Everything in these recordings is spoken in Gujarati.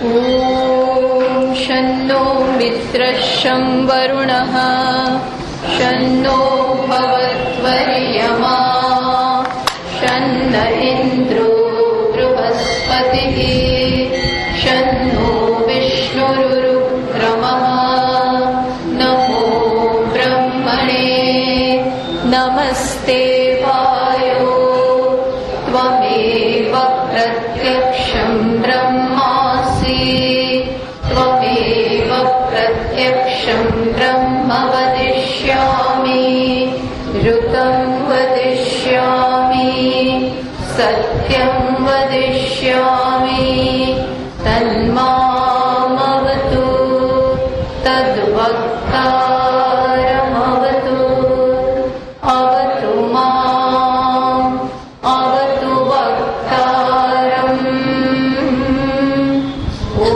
ॐ शन्नो मित्रः शं वरुणः शन्नो भवत्वर्यमा शन्न इन्द्रो बृहस्पतिः शन्नो विष्णुरुक्रमः नमो ब्रह्मणे नमस्ते वायो त्वमेव प्रत्यक्षं ब्रह्मासि त्वमेव प्रत्यक्षं ब्रह्म वदिष्यामि ऋतं वदिष्यामि सत्यं वदिष्यामि तन्मामवतु तद्वक्तारमवतु अवतु माम् अवतु वक्तारम् ॐ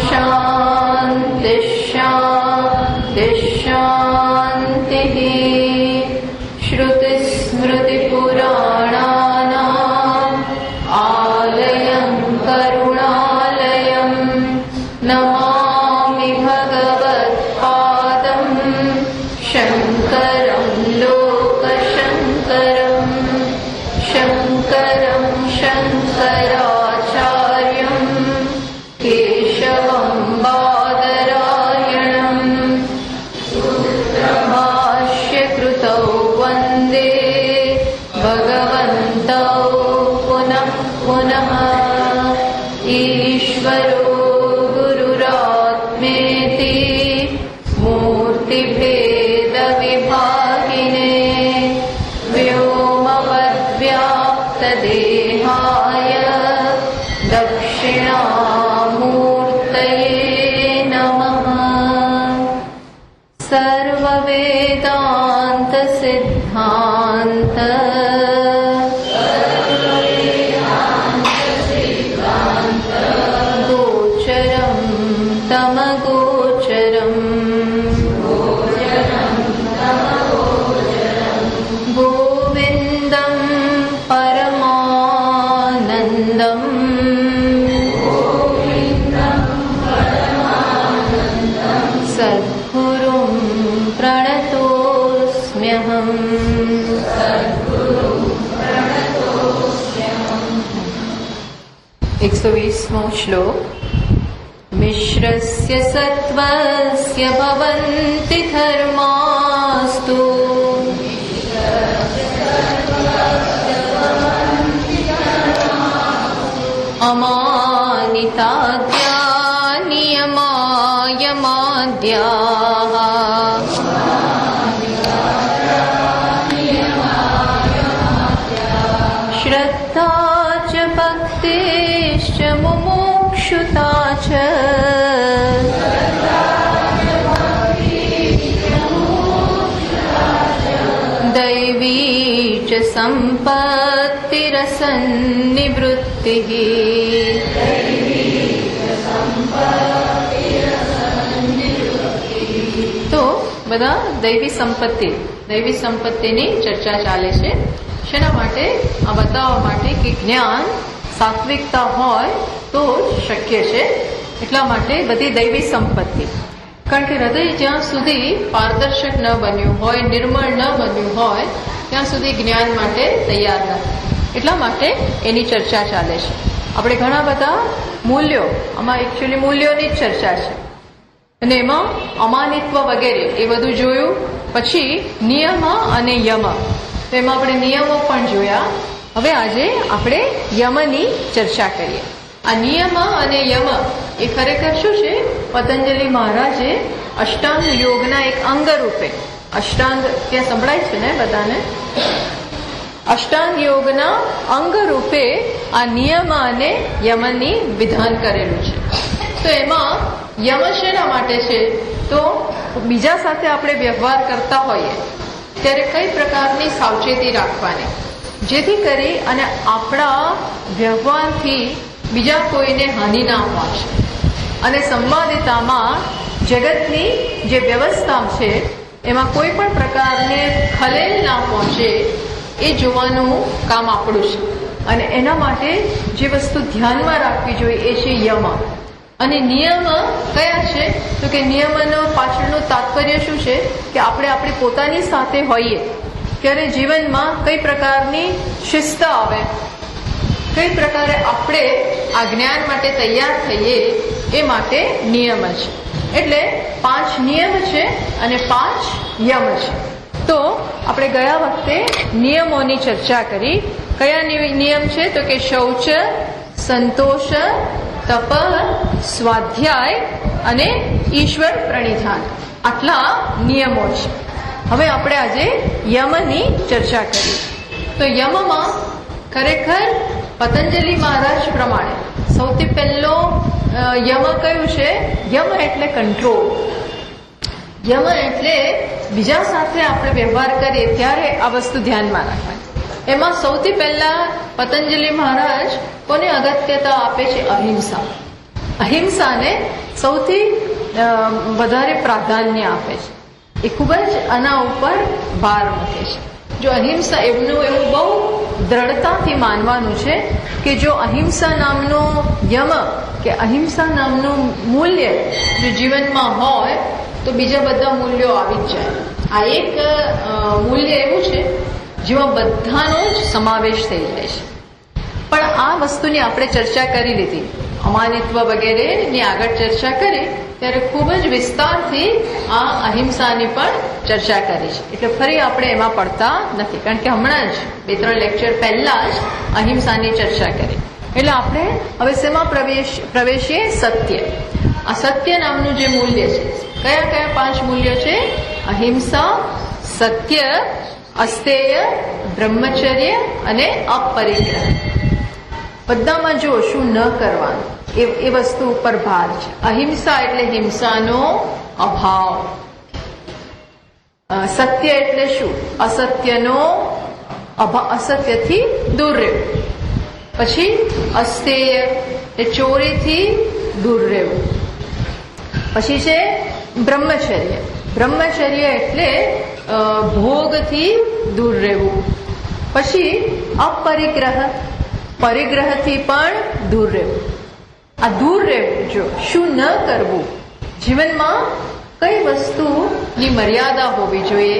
शान्ति शान्ति शान्तिः श्रुतिस्मृतिपुराणानाम् आलयं करुणालयं नमामि भगवत्पादं शङ्करं लोकशङ्करं शङ्करं शङ्कराचार्यं केशवं बादरायणम् भाष्यकृतौ वन्दे भगवन्तौ पुनः पुनः ईश्वरो गुरुरात्मेति मूर्तिभेदविभागिने व्योमवद्व्याप्तदेहाय दक्षिणामूर्तये नमः। सर्ववेदान्तसिद्धान्त गोचरं तमगोचरम् गोविन्दं परमानन्दम् सद्गुरुं प्रणतोऽस्म्यहम्। 120मो श्लोक। मिश्रस्य सत्त्वस्य भवन्ति धर्मास्तु अमानिताद्या नियमायमाद्याः श्रद्धा च भक्तिश्च मुमुक्षुता च दैवी च सम्पत्तिरसन्निवृत्तिः। તો બધા દૈવી સંપત્તિની ચર્ચા ચાલે છે. શેના માટે? આ બતાવવા માટે કે જ્ઞાન સાત્વિકતા હોય તો જ શક્ય છે. એટલા માટે બધી દૈવી સંપત્તિ. કારણ કે હૃદય જ્યાં સુધી પારદર્શક ન બન્યું હોય, નિર્મળ ન બન્યું હોય, ત્યાં સુધી જ્ઞાન માટે તૈયાર નથી. એટલા માટે એની ચર્ચા ચાલે છે. આપણે ઘણા બધા મૂલ્યો, આમાં એકચ્યુઅલી મૂલ્યોની જ ચર્ચા છે અને એમાં અમાનિત્વ વગેરે એ બધું જોયું. પછી નિયમ અને યમ, તો એમાં આપણે નિયમો પણ જોયા. હવે આજે આપણે યમની ચર્ચા કરીએ. આ નિયમ અને યમ એ ખરેખર શું છે? પતંજલિ મહારાજે અષ્ટાંગ યોગના એક અંગ રૂપે, અષ્ટાંગ ત્યાં સંભળાય છે ને બધાને, અષ્ટાંગ યોગના અંગ રૂપે આ નિયમ અને યમની વિધાન કરેલું છે. તો એમાં યમ શેના માટે છે? તો બીજા સાથે આપણે વ્યવહાર કરતા હોઈએ ત્યારે કઈ પ્રકારની સાવચેતી રાખવાની, જેથી કરી અને આપણા વ્યવહારથી બીજા કોઈને હાનિ ના પહોંચે અને સંવાદિતામાં જગતની જે વ્યવસ્થા છે એમાં કોઈ પણ પ્રકારને ખલેલ ના પહોંચે એ જોવાનું કામ આપણું છે. અને એના માટે જે વસ્તુ ધ્યાનમાં રાખવી જોઈએ એ છે યમ. અને નિયમ કયા છે? તો કે નિયમનો પાછળનું તાત્પર્ય શું છે કે આપણે આપણી પોતાની સાથે હોઈએ ત્યારે જીવનમાં કઈ પ્રકારની શિસ્ત આવે, કઈ પ્રકારે આપણે આ જ્ઞાન માટે તૈયાર થઈએ એ માટે નિયમ છે. એટલે 5 નિયમ છે અને 5 યમ છે. તો આપણે ગયા વખતે નિયમોની ચર્ચા કરી. કયા નિયમ છે? તો કે શૌચ, સંતોષ, તપ, સ્વાધ્યાય અને ઈશ્વર પ્રણિધાન. આટલા નિયમો છે. હવે આપણે આજે યમની ચર્ચા કરીએ. તો યમમાં ખરેખર પતંજલિ મહારાજ પ્રમાણે સૌથી પહેલો યમ કયું છે? યમ એટલે કંટ્રોલ. યમ એટલે બીજા સાથે આપણે વ્યવહાર કરીએ ત્યારે આ વસ્તુ ધ્યાનમાં રાખવાની. એમાં સૌથી પહેલા પતંજલિ મહારાજ કોને અગત્યતા આપે છે? અહિંસા. અહિંસાને સૌથી વધારે પ્રાધાન્ય આપે છે. એ ખૂબ જ આના ઉપર ભાર મૂકે છે. જો અહિંસા એવું બહુ દ્રઢતાથી માનવાનું છે કે જો અહિંસા નામનો યમ કે અહિંસા નામનું મૂલ્ય જો જીવનમાં હોય તો બીજા બધા મૂલ્યો આવી જ જાય. આ એક મૂલ્ય એવું છે જેમાં બધાનો જ સમાવેશ થઈ જાય છે. પણ આ વસ્તુની આપણે ચર્ચા કરી લીધી, અમાનિત્વ વગેરેની આગળ ચર્ચા કરી ત્યારે ખૂબ જ વિસ્તારથી આ અહિંસાની પણ ચર્ચા કરી છે. એટલે ફરી આપણે એમાં પડતા નથી, કારણ કે હમણાં જ 2-3 લેક્ચર પહેલા જ અહિંસાની ચર્ચા કરી. એટલે આપણે હવે શેમાં પ્રવેશીએ? સત્ય. આ સત્ય નામનું જે મૂલ્ય છે, કયા કયા 5 મૂલ્યો છે? અહિંસા, સત્ય, અસ્તેય, બ્રહ્મચર્ય અને અપરિગ્રહ. બધામાં જો શું ન કરવાનું એ વસ્તુ ઉપર ભાર છે. અહિંસા એટલે હિંસાનો અભાવ. સત્ય એટલે શું? અસત્યનો અભાવ, અસત્યથી દૂર રહેવું. પછી અસ્તેય એ ચોરીથી દૂર રહેવું. પછી છે બ્રહ્મચર્ય. બ્રહ્મચર્ય એટલે ભોગથી દૂર રહેવું. પછી અપરિગ્રહ, પરિગ્રહથી પણ દૂર રહેવું. આ દૂર રહેવું, જો શું ન કરવું, જીવનમાં કઈ વસ્તુની મર્યાદા હોવી જોઈએ,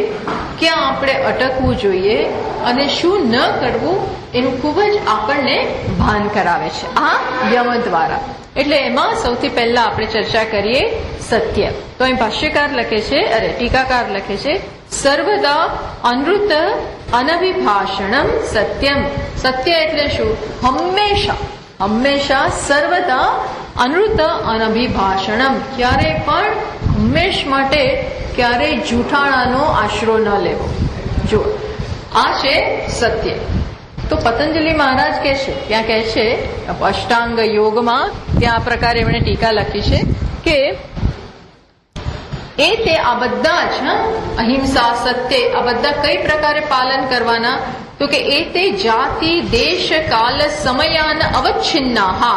ક્યાં આપણે અટકવું જોઈએ અને શું ન કરવું એનું ખૂબ જ આપણને ભાન કરાવે છે આ યમ દ્વારા. એટલે એમાં સૌથી પહેલા આપણે ચર્ચા કરીએ સત્ય. તો અહીં ભાષ્યકાર લખે છે, ટીકાકાર લખે છે, સર્વદા અનૃત અનભિભાષણમ સત્યમ. સત્ય એટલે શું? હંમેશા સર્વદા અનૃત અનભિભાષણમ. ક્યારેય પણ હંમેશ માટે ક્યારેય જૂઠાણાનો આશરો ન લેવો. જો આ છે સત્ય. તો પતંજલિ મહારાજ કહે છે, ત્યાં કહે છે અષ્ટાંગ યોગમાં, ત્યાં આ પ્રકારે એમણે ટીકા લખી છે કે તે આ બધા જ અહિંસા, સત્ય, આ બધા કઈ પ્રકારે પાલન કરવાના? તો કે તે જાતિ દેશ કાલ સમયાન અવચ્છિન્ના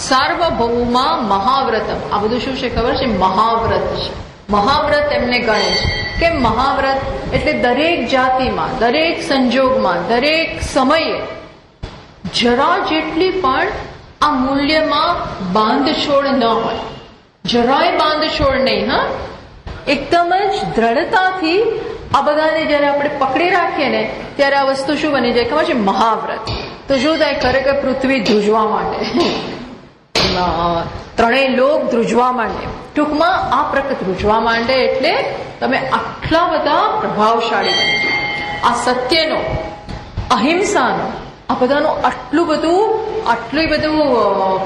સાર્વભૌમા મહાવ્રતમ. આ બધું શું છે ખબર છે? મહાવ્રત છે. મહાવ્રત એમને ગણે છે. કેમ મહાવ્રત? એટલે દરેક જાતિમાં, દરેક સંજોગમાં, દરેક સમયે જરા જેટલી પણ આ મૂલ્યમાં બાંધછોડ ન હોય. જરાય બાંધછોડ નહીં. એકદમ જ દ્રઢતાથી આ બધાને જયારે આપણે પકડી રાખીએ ને ત્યારે આ વસ્તુ શું બની જાય ખબર છે? મહાવ્રત. તો શું થાય? ખરેખર પૃથ્વી ધ્રુજવા માંડે, ત્રણેય લોક ધ્રુજવા માંડે. ટૂંકમાં આ પ્રકૃતિ ધ્રુજવા માંડે એટલે તમે આટલા બધા પ્રભાવશાળી બની જાય. આ સત્યનો, અહિંસાનો, આ બધાનો આટલું બધું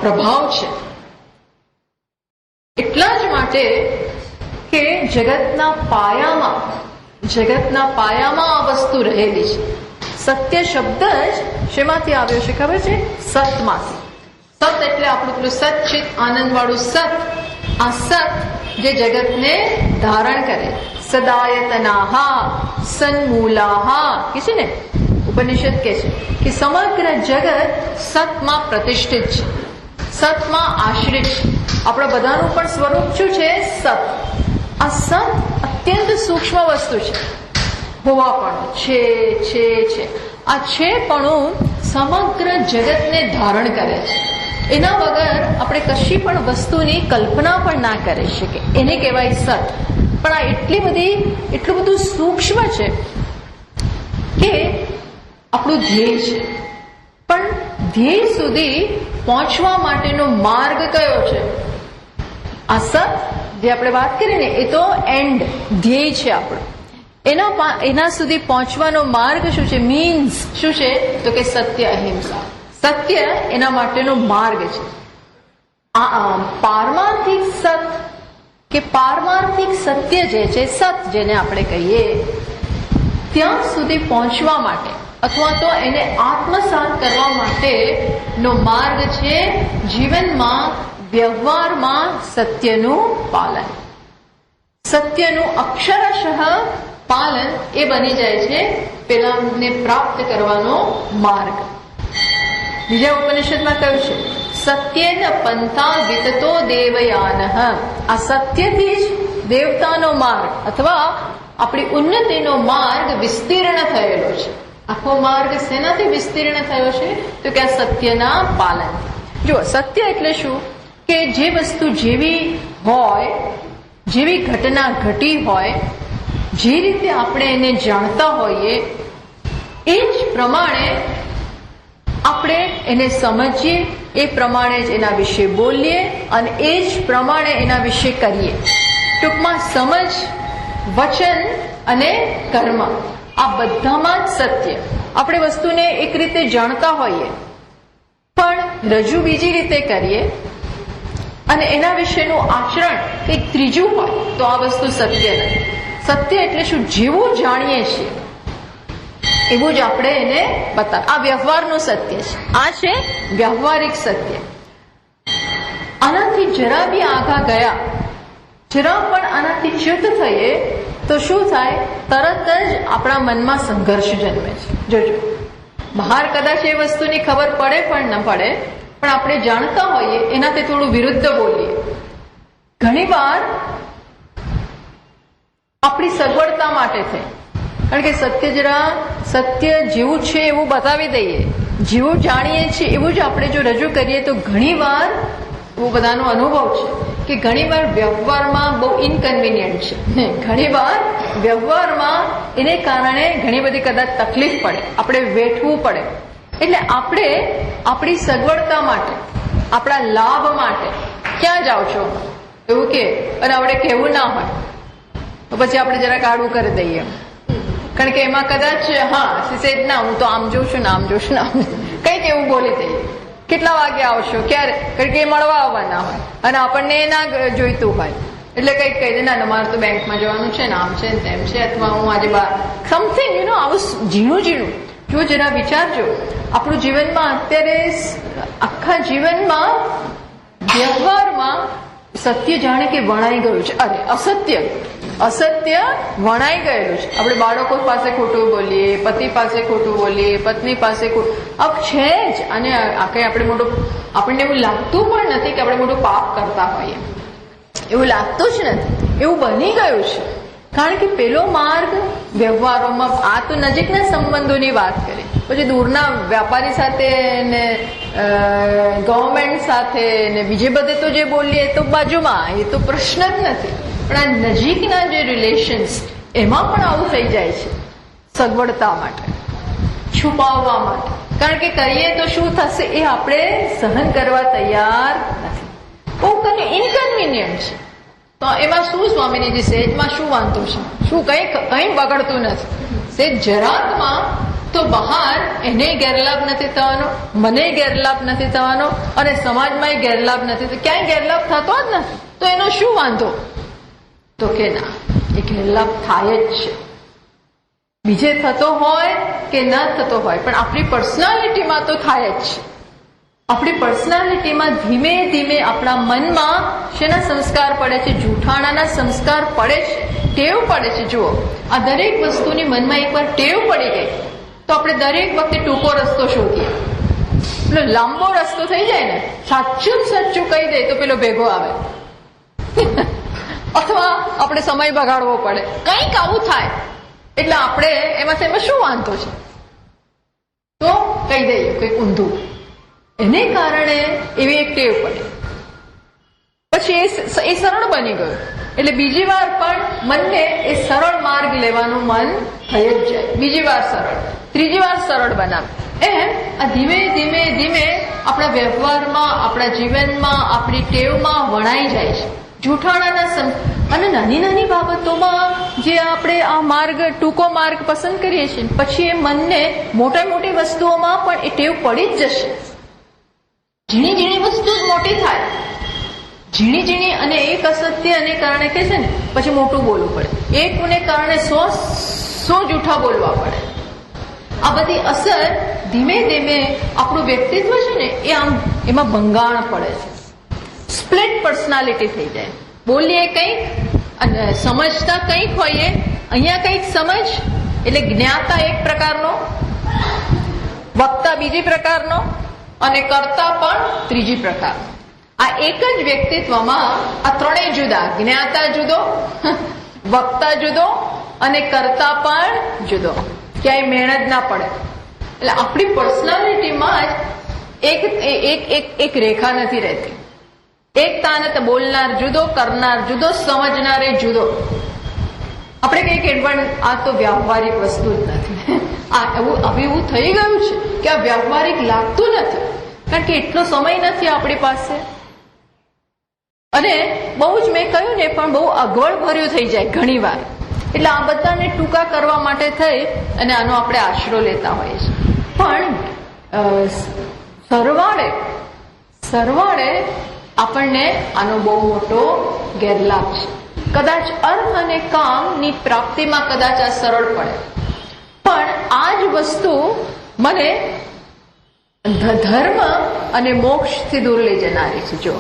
પ્રભાવ છે. એટલા જ માટે કે જગતના પાયામાં આ વસ્તુ રહેલી છે. સત્ય શબ્દ જ શેમાંથી આવ્યો છે ખબર છે? સતમાંથી. સત એટલે આપણું પેલું સચ્ચિત આનંદ વાળું સત. આ સત જે જગતને ધારણ કરે. સદાયતનાહા સન્મૂલાહા કે છે ને, ઉપનિષદ કે છે કે સમગ્ર જગત સતમાં પ્રતિષ્ઠિત છે, સતમાં આશ્રિત છે. આપણા બધાનું પણ સ્વરૂપ શું છે? સત. આ સત અત્યંત સૂક્ષ્મ વસ્તુ છે. હોવાપણું છે. આ છે પણ સમગ્ર જગતને ધારણ કરે છે. એના વગર આપણે કશી પણ વસ્તુની કલ્પના પણ ના કરી શકીએ. એને કહેવાય સત. પણ આ એટલું બધું સૂક્ષ્મ છે કે આપણું ધ્યેય છે, પણ ધ્યેય સુધી પહોંચવા માટેનો માર્ગ કયો છે? આ સત જે આપણે વાત કરી ને એ તો એન્ડ ધ્યેય છે આપણો. એના સુધી પહોંચવાનો માર્ગ શું છે? મીન્સ શું છે? તો કે સત્ય અહિંસા. સત્ય એના માટેનો માર્ગ છે. પારમાર્થિક સત કે પારમાર્થિક સત્ય જે છે, સત જેને આપણે કહીએ, ત્યાં સુધી પહોંચવા માટે અથવા તો એને આત્મસાત કરવા માટેનો માર્ગ છે જીવનમાં, વ્યવહારમાં સત્યનું પાલન. સત્યનું અક્ષરશઃ પાલન એ બની જાય છે પેલાને પ્રાપ્ત કરવાનો માર્ગ. બીજા ઉપનિષદમાં કહ્યું છે સત્યેન પંથા વિતતો દેવયાનઃ. આ સત્યથી જ દેવતાનો માર્ગ અથવા આપણી ઉન્નતિનો માર્ગ વિસ્તીર્ણ થયેલો છે. આખો માર્ગ શેનાથી વિસ્તીર્ણ થયો છે? તો કે આ સત્યના પાલન. જો સત્ય એટલે શું? કે જે વસ્તુ જેવી હોય, જેવી ઘટના ઘટી હોય, જે રીતે આપણે એને જાણતા હોઈએ એ જ પ્રમાણે આપણે એને સમજીએ, એ પ્રમાણે જ એના વિશે બોલીએ અને એ જ પ્રમાણે એના વિશે કરીએ. ટૂંકમાં સમજ, વચન અને કર્મ આ બધામાં જ સત્ય. આપણે વસ્તુને એક રીતે જાણતા હોઈએ પણ રજૂ બીજી રીતે કરીએ અને એના વિશેનું આચરણ કંઈક ત્રીજું હોય તો આ વસ્તુ સત્ય નથી. સત્ય એટલે શું? જેવું જાણીએ છીએ એવું જ આપણે એને બતાવ. આ વ્યવહારનું સત્ય છે. આ છે વ્યવહારિક સત્ય. આનાથી જરા બી આગા ગયા, જરા પણ આનાથી ચ્યુત થઈએ તો શું થાય? તરત જ આપણા મનમાં સંઘર્ષ જન્મે છે. જોજો, બહાર કદાચ એ વસ્તુની ખબર પડે પણ ન પડે, પણ આપણે જાણતા હોઈએ એનાથી થોડું વિરુદ્ધ બોલીએ. ઘણીવાર આપણી સગવડતા માટે થાય, કારણ કે સત્ય જેવું છે એવું બતાવી દઈએ, જેવું જાણીએ છીએ એવું જ આપણે જો રજૂ કરીએ તો ઘણીવાર એવું બધાનો અનુભવ છે કે ઘણીવાર વ્યવહારમાં બહુ ઇનકન્વિનિયન્ટ છે. ઘણીવાર વ્યવહારમાં એને કારણે ઘણી બધી કદાચ તકલીફ પડે, આપણે વેઠવું પડે. એટલે આપણે આપણી સગવડતા માટે, આપણા લાભ માટે ક્યાં જાઓ છો એવું કે, અને આપણે કહેવું ના હોય તો પછી આપણે જરાક આડું કરી દઈએ, કારણ કે એમાં કદાચ સેજ ના, હું તો આમ જોઉં છું ને આમ જોઉં છું ને આમ, કંઈક એવું બોલી દઈએ. કેટલા વાગે આવશો, ક્યારે? કારણ કે એ મળવા આવવાના હોય અને આપણને એ ના જોઈતું હોય એટલે કંઈક કહી દે, ના મારે તો બેંકમાં જવાનું છે ને આમ છે ને તેમ છે, અથવા હું આજે બહાર સમથિંગ આવું ઝીણું જો જરા વિચારજો. આપણું જીવનમાં અત્યારે આખા જીવનમાં વ્યવહારમાં સત્ય જાણે કે વણાઈ ગયું છે. અરે અસત્ય વણાઈ ગયેલું છે. આપણે બાળકો પાસે ખોટું બોલીએ, પતિ પાસે ખોટું બોલીએ, પત્ની પાસે ખોટું છે જ. અને આપણને એવું લાગતું પણ નથી કે આપણે મોટું પાપ કરતા હોઈએ, એવું લાગતું જ નથી. એવું બની ગયું છે કારણ કે પેલો માર્ગ વ્યવહારોમાં, આ તો નજીકના સંબંધોની વાત કરી, પછી દૂરના વ્યાપારી સાથે ને ગવર્મેન્ટ સાથે ને બીજે બધે તો જે બોલીએ તો બાજુમાં, એ તો પ્રશ્ન જ નથી. પણ આ નજીકના જે રિલેશન્સ એમાં પણ આવું થઈ જાય છે. સગવડતા માટે, છુપાવવા માટે, કારણ કે કરીએ તો શું થશે એ આપણે સહન કરવા તૈયાર નથી. બહુ ઇનકન્વિનિયન્ટ છે. તો એમાં શું સ્વામીજીજી, સેજમાં શું વાંધો છે? શું કંઈ બગડતું નથી. સેજ જરાકમાં તો બહાર એને ગેરલાભ નથી થવાનો, મને ગેરલાભ નથી થવાનો અને સમાજમાં ગેરલાભ નથી, તો ક્યાંય ગેરલાભ થતો જ નથી. તો એનો શું વાંધો? તો કે ના, એ ગેરલાભ થાય જ છે. બીજે થતો હોય કે ન થતો હોય, પણ આપણી પર્સનાલિટીમાં તો થાય જ છે. આપણી પર્સનાલિટીમાં ધીમે ધીમે આપણા મનમાં શેના સંસ્કાર પડે છે? જૂઠાણાના સંસ્કાર પડે છે, ટેવ પડે છે. જુઓ, આ દરેક વસ્તુની મનમાં એકવાર ટેવ પડી ગઈ તો આપણે દરેક વખતે ટૂંકો રસ્તો શોધીએ. પેલો લાંબો રસ્તો થઈ જાય ને, સાચું કહી દે તો પેલો ભેગો આવે અથવા આપણે સમય બગાડવો પડે, કંઈક આવું થાય. એટલે આપણે એમાં શું વાંધો છે? તો કહી દઈએ કંઈક ઊંધું, એને કારણે એવી એક ટેવ પડી. પછી એ સરળ બની ગયું, એટલે બીજી વાર પણ મનને એ સરળ માર્ગ લેવાનું મન થઈ જ જાય. બીજી વાર સરળ, ત્રીજી વાર સરળ બનાવે. એમ આ ધીમે ધીમે ધીમે આપણા વ્યવહારમાં, આપણા જીવનમાં, આપણી ટેવમાં વણાઈ જાય છે. જૂઠાણાના અને નાની નાની બાબતોમાં જે આપણે આ માર્ગ, ટૂંકો માર્ગ પસંદ કરીએ છીએ, પછી એ મનને મોટી મોટી વસ્તુઓમાં પણ એ ટેવ પડી જ જશે. ઝીણી ઝીણી વસ્તુ જ મોટી થાય, ઝીણી ઝીણી, અને એક અસત્ય અને કારણે કે છે ને પછી મોટું બોલવું પડે, એકને કારણે 100 જૂઠા બોલવા પડે. આ બધી અસર ધીમે ધીમે આપણું વ્યક્તિત્વ છે ને એ આમ એમાં ભંગાણ પડે છે. સ્પ્લિટ પર્સનાલિટી થઈ જાય. બોલીએ કંઈક અને સમજતા કંઈક હોઈએ, અહીંયા કંઈક સમજ એટલે જ્ઞાતા એક પ્રકારનો, વક્તા બીજી પ્રકારનો અને કર્તા પણ ત્રીજી પ્રકારનો. આ એક જ વ્યક્તિત્વમાં આ ત્રણેય જુદા, જ્ઞાતા જુદો, વક્તા જુદો અને કર્તા પણ જુદો. ક્યાંય મેળ જ ના પડે. એટલે આપણી પર્સનાલિટીમાં જ એક રેખા નથી રહેતી. એક તાને તો બોલનાર જુદો, કરનાર જુદો, સમજનાર જુદો. આપણે કઈ કે આ તો વ્યાવહારિક વસ્તુ જ નથી. એવું થઈ ગયું છે કે આ વ્યાવહારિક લાગતું નથી, કારણ કે એટલો સમય નથી આપણી પાસે, અને બહુ જ મેં કહ્યું ને પણ બહુ અગવડ ભર્યું થઈ જાય ઘણી વાર. એટલે આ બધાને ટૂંકા કરવા માટે થઈ અને આનો આપણે આશરો લેતા હોઈએ છીએ. પણ સરવાળે આપણને આનો બહુ મોટો ગેરલાભ છે. કદાચ અર્થ અને કામની પ્રાપ્તિમાં કદાચ આ સરળ પડે, પણ આ જ વસ્તુ મને ધર્મ અને મોક્ષથી દૂર લઈ જનારી છે. જો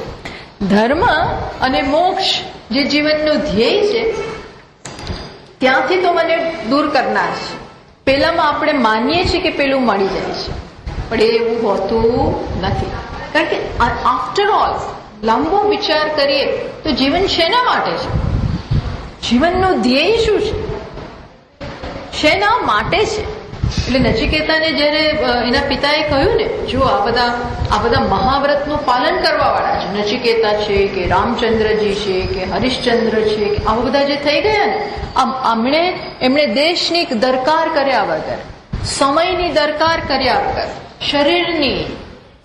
ધર્મ અને મોક્ષ જે જીવનનું ધ્યેય છે ત્યાંથી તો મને દૂર કરનાર છે. પેલામાં આપણે માનીએ છીએ કે પેલું મળી જાય છે, પણ એવું હોતું નથી. કારણ કે આફ્ટર ઓલ લાંબો વિચાર કરીએ તો જીવન શેના માટે છે? જીવનનું ધ્યેય શું છે? શેના માટે છે? એટલે નચિકેતાને જયારે એના પિતાએ કહ્યું ને, જો આ બધા મહાવ્રતનું પાલન કરવા વાળા છે, નચિકેતા છે કે રામચંદ્રજી છે કે હરિશ્ચંદ્ર છે કે આવા બધા જે થઈ ગયા ને, એમણે દેશની દરકાર કર્યા વગર, સમયની દરકાર કર્યા વગર, શરીરની,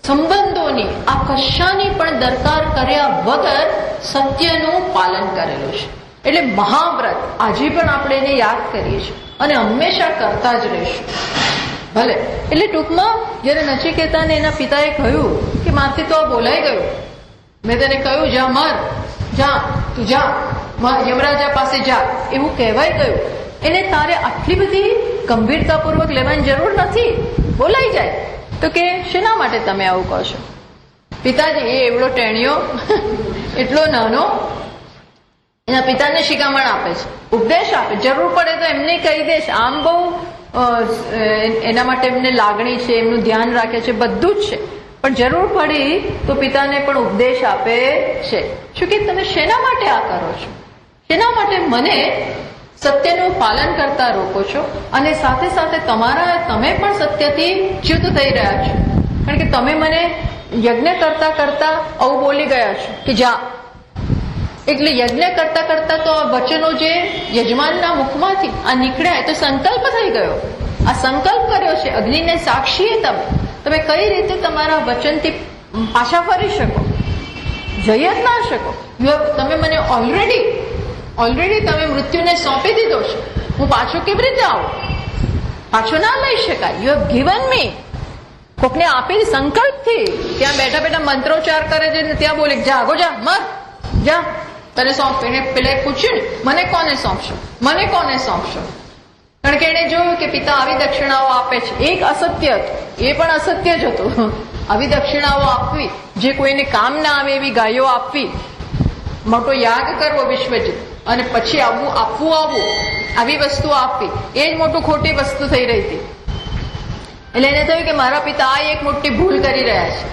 સંબંધોની, આ કશાની પણ દરકાર કર્યા વગર સત્યનું પાલન કરેલું છે. એટલે મહાવ્રત આજે પણ આપણે એને યાદ કરીએ છીએ અને હંમેશા કરતા જ રહીશું. ભલે એટલે ટૂંકમાં જયારે નચિકેતાને એના પિતાએ કહ્યું કે મારથી તો આ બોલાઈ ગયું, મેં તને કહ્યું જા મર, જા તું જા, યમરાજા પાસે જા, એવું કહેવાય ગયું. એને તારે આટલી બધી ગંભીરતાપૂર્વક લેવાની જરૂર નથી, બોલાઈ જાય. તો કે શેના માટે તમે આવું કહો છો? પિતાજી એ એવડો ટેણીયો, એટલો નાનો, એના પિતાને શિખામણ આપે છે, ઉપદેશ આપે, જરૂર પડે તો એમને કહી દે છે. આમ બહુ એના માટે એમને લાગણી છે, એમનું ધ્યાન રાખે છે, બધું જ છે, પણ જરૂર પડી તો પિતાને પણ ઉપદેશ આપે છે. શું કે તમે શેના માટે આ કરો છો? શેના માટે મને સત્યનું પાલન કરતા રોકો છો? અને સાથે સાથે તમે પણ સત્યથી ચ્યુત થઈ રહ્યા છો, કારણ કે તમે મને યજ્ઞ કરતા કરતા આવું બોલી ગયા છો કે જા. એટલે યજ્ઞ કરતા કરતા તો આ વચનો જે યજમાનના મુખમાંથી આ નીકળ્યા તો સંકલ્પ થઈ ગયો. આ સંકલ્પ કર્યો છે, અગ્નિને સાક્ષીએ તમે કઈ રીતે તમારા વચનથી પાછા ફરી શકો? જઈ જ ના શકો. તમે મને ઓલરેડી તમે મૃત્યુને સોંપી દીધો છે, હું પાછો કેવી રીતે આવું? પાછો ના લઈ શકાય. યુ હેવ ગિવન મી. કોકને આપી સંકલ્પથી, ત્યાં બેઠા બેઠા મંત્રોચ્ચાર કરે છે, ત્યાં બોલે જા આગો જા, મર જા, તને સોંપ. એને પેલા પૂછ્યું ને મને કોને સોંપશો? કારણ કે એને જોયું કે પિતા આવી દક્ષિણાઓ આપે છે. એક અસત્ય હતું, એ પણ અસત્ય જ હતું. આવી દક્ષિણાઓ આપવી, જે કોઈને કામ ના આવે એવી ગાયો આપવી, મોટો યાગ કરવો વિશ્વજીત, અને પછી આપવું આવી વસ્તુ આપવી, એ જ મોટું ખોટી વસ્તુ થઈ રહી હતી. એટલે એને થયું કે મારા પિતા આ એક મોટી ભૂલ કરી રહ્યા છે.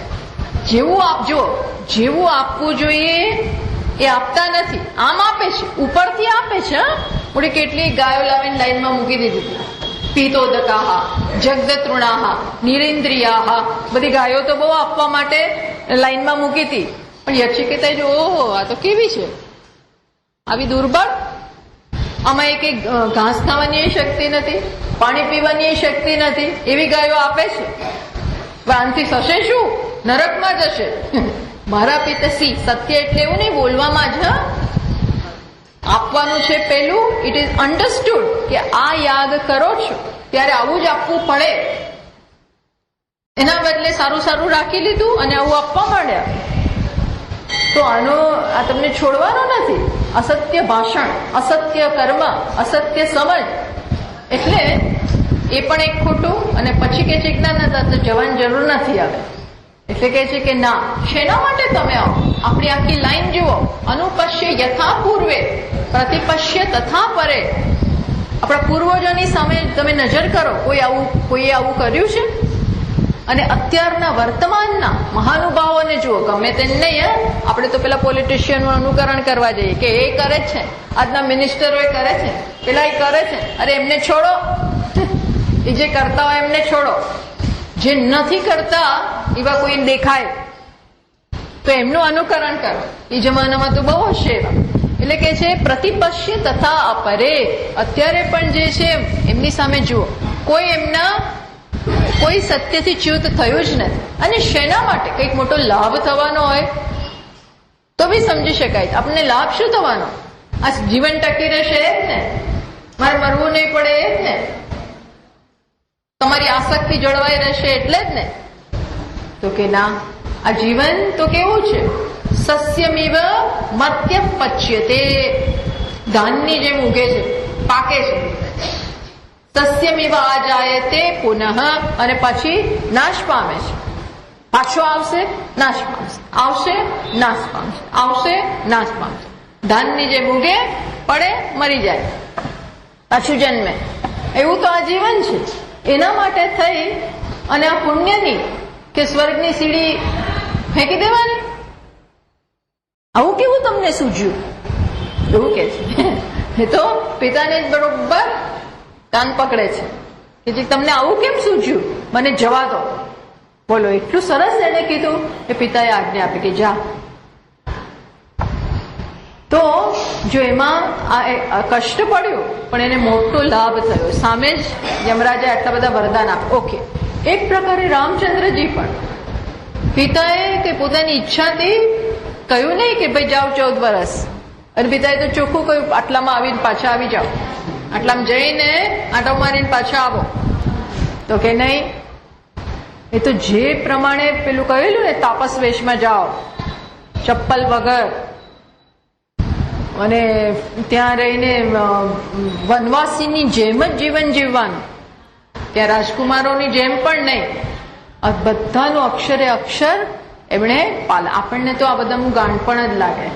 જેવું આપવું જોઈએ એ આપતા નથી, આમ આપે છે, ઉપરથી આપે છે. મોટી કેટલી ગાયો લાવીને લાઈનમાં મૂકી દીધી, પીતોદકાહ, જગદતૃણાહ, નિરેન્દ્રિયાહ, બધી ગાયો તો બહુ આપવા માટે લાઈનમાં મૂકી હતી, પણ યક્ષિકેતાએ જો ઓહો આ તો કેવી છે, આવી દુર્બળ, આમાં એક ઘાસ ખાવાની શક્તિ નથી, પાણી પીવાની શક્તિ નથી, એવી ગાયો આપે છે. આનાથી થશે શું? નરકમાં જશે. મારા પિતસી, સત્ય એટલે એવું નહીં બોલવામાં જ, આપવાનું છે. પેલું ઇટ ઇઝ અન્ડરસ્ટુડ કે આ યાગ કરો છો ત્યારે આવું જ આપવું પડે. એના બદલે સારું સારું રાખી લીધું અને આવું આપવા માંડ્યા, તો આનો આ તમને છોડવાનો નથી. અસત્ય ભાષણ, અસત્ય કર્મ, અસત્ય સમજ, એટલે એ પણ એક ખોટું. અને પછી કે છે કે ના જવાની જરૂર નથી આવે, એટલે કે છે કે ના, શેના માટે તમે આવો? આપણી આખી લાઈન જુઓ, અનુપશ્ય યથા પૂર્વે પ્રતિપશ્ય તથા પરે. આપણા પૂર્વજોની સામે તમે નજર કરો, કોઈએ આવું કર્યું છે? અને અત્યારના વર્તમાનના મહાનુભાવોને જુઓ, ગમે તે નહીં, આપણે તો પેલા પોલિટિશિયનનું અનુકરણ કરવા જઈએ કે એ કરે છે, આજના મિનિસ્ટરો એ કરે છે, પેલા એ કરે છે, અરે એમને છોડો, એ જે કરતા હોય એમને છોડો. જે નથી કરતા એવા કોઈ દેખાય તો એમનું અનુકરણ કરો. એ જમાનામાં તો બહુ હશે એવા. એટલે કે છે પ્રતિપશ્ય તથા અપરે. અત્યારે પણ જે છે એમની સામે જુઓ, કોઈ સત્યથી ચ્યુત થયું જ નથી. અને શેના માટે? કંઈક મોટો લાભ થવાનો હોય તો બી સમજી શકાય. આપણને લાભ શું થવાનો? આ જીવન ટકી રહેશે એ જ ને, મારે મરવું નહીં પડે એ જ ને, તમારી આસક્તિ જળવાઈ રહેશે એટલે જ ને. તો કે ના, આ જીવન તો કેવું છે? સસ્યમિવ મત્ય પચ્યતે, ધાનની જેમ ઉગે છે, પાકે છે. સસ્યમિવ આજાયતે પુનઃ, અને પછી નાશ પામે છે. પાછો આવશે, નાશ પામશે, આવશે, નાશ પામશે, આવશે, નાશ પામશે. ધાનની જેમ ઉગે, પડે, મરી જાય, પાછું જન્મે. એવું તો આ જીવન છે. એના માટે થઈ અને આ પુણ્યની કે સ્વર્ગની સીડી ફેંકી દેવાની, આવું કેવું તમને સૂઝ્યું? એવું કે છે. એ તો પિતાને જ બરોબર કાન પકડે છે કે જે તમને આવું કેમ સૂઝ્યું, મને જવા દો. બોલો, એટલું સરસ એને કીધું કે પિતાએ આજ્ઞા આપી કે જા. તો જો એમાં આ કષ્ટ પડ્યું, પણ એને મોટો લાભ થયો. સામે જ યમરાજે આટલા બધા વરદાન આપ્યા. ઓકે, એક પ્રકારે રામચંદ્રજી પણ પિતાએ કે પોતાની ઈચ્છાથી કહ્યું નહીં કે ભાઈ જાઓ 14 વર્ષ, અને પિતાએ તો ચોખ્ખું કહ્યું આટલામાં આવીને પાછા આવી જાઓ, આટલામાં જઈને આંટો મારીને પાછા આવો. તો કે નહીં, એ તો જે પ્રમાણે પેલું કહેલું ને, તાપસ વેશમાં જાઓ, ચપ્પલ વગર, અને ત્યાં રહીને વનવાસીની જેમ જ જીવન જીવવાનું, ત્યાં રાજકુમારોની જેમ પણ નહીં. બધાનું અક્ષરે અક્ષર એમણે પાલ. આપણને તો આ બધાનું ગાંડપણ જ લાગે,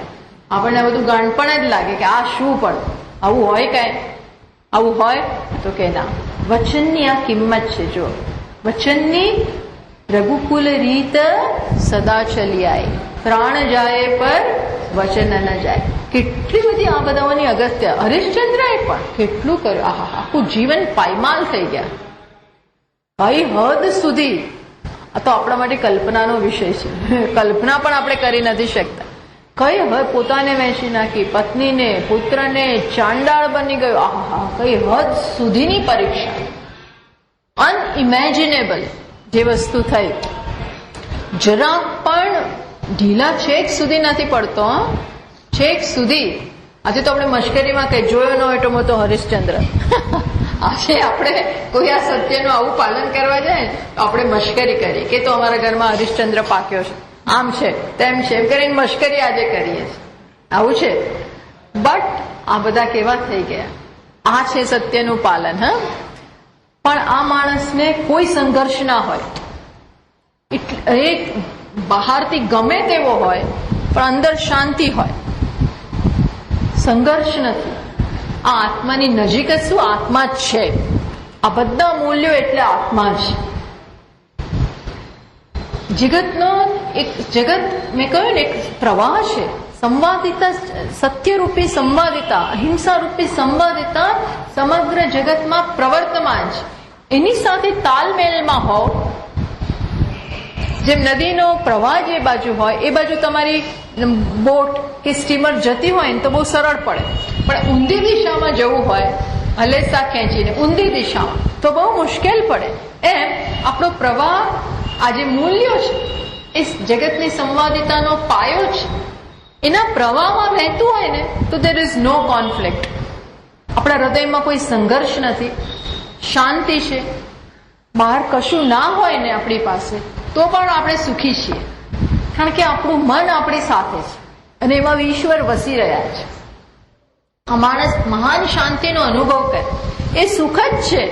આપણને બધું ગાંડપણ જ લાગે કે આ શું પણ આવું હોય કાંઈ? આવું હોય તો કે ના, વચનની આ કિંમત છે. જો વચનની રઘુકુલ રીત સદા ચલી આય, પ્રાણ જાય પર વચન ન જાય. કેટલી બધી આ બધાઓની અગત્ય. હરિશ્ચંદ્રએ પણ કેટલું કર્યું. આહા, આખું જીવન પાયમાલ થઈ ગયા. કઈ હદ સુધી? આ તો આપણા માટે કલ્પનાનો વિષય છે, કલ્પના પણ આપણે કરી નથી શકતા. કઈ હદ પોતાને વહેંચી નાખી, પત્નીને, પુત્રને, ચાંડાળ બની ગયો. આહા, કઈ હદ સુધીની પરીક્ષા, અનઇમેજિનેબલ જે વસ્તુ થઈ. જરાક પણ ઢીલા છેક સુધી નથી પડતો, છેક સુધી. આજે તો આપણે મશ્કરીમાં કઈ જોયો ન હોય તો મોટો હરિશ્ચંદ્ર. આજે આપણે કોઈ આ સત્યનું આવું પાલન કરવા જાય તો આપણે મશ્કરી કરીએ કે તો અમારા ઘરમાં હરિશ્ચંદ્ર પાક્યો છે, આમ છે, તેમ છે, એમ કરીને મશ્કરી આજે કરીએ છીએ. આવું છે. બટ આ બધા કેવા થઈ ગયા? આ છે સત્યનું પાલન. હા, પણ આ માણસને કોઈ સંઘર્ષ ના હોય, એ બહારથી ગમે તેવો હોય પણ અંદર શાંતિ હોય, સંઘર્ષ નથી. આ આત્માની નજીક જ શું? આત્મા જ છે. આ બધા મૂલ્યો એટલે આત્મા જ. જગતનો એક જગત, મેં કહ્યું ને, એક પ્રવાહ છે, સંવાદિતા, સત્યરૂપી સંવાદિતા, અહિંસારૂપી સંવાદિતા સમગ્ર જગતમાં પ્રવર્તમાન છે. એની સાથે તાલમેલમાં હોવ. જેમ નદીનો પ્રવાહ જે બાજુ હોય એ બાજુ તમારી બોટ કે સ્ટીમર જતી હોય ને તો બહુ સરળ પડે, પણ ઊંધી દિશામાં જવું હોય હલેસા ખેંચીને ઊંધી દિશામાં તો બહુ મુશ્કેલ પડે. એમ આપણો પ્રવાહ, આ જે મૂલ્યો છે એ જગતની સંવાદિતાનો પાયો છે, એના પ્રવાહમાં વહેતું હોય ને તો દેર ઇઝ નો કોન્ફ્લિક્ટ. આપણા હૃદયમાં કોઈ સંઘર્ષ નથી, શાંતિ છે. બહાર કશું ના હોય ને આપણી પાસે તો પણ આપણે સુખી છીએ, કારણ કે આપણું મન આપણી સાથે છે અને એમાં ઈશ્વર વસી રહ્યા છે. આ માણસ મહાન શાંતિનો અનુભવ કરે, એ સુખ જ છે.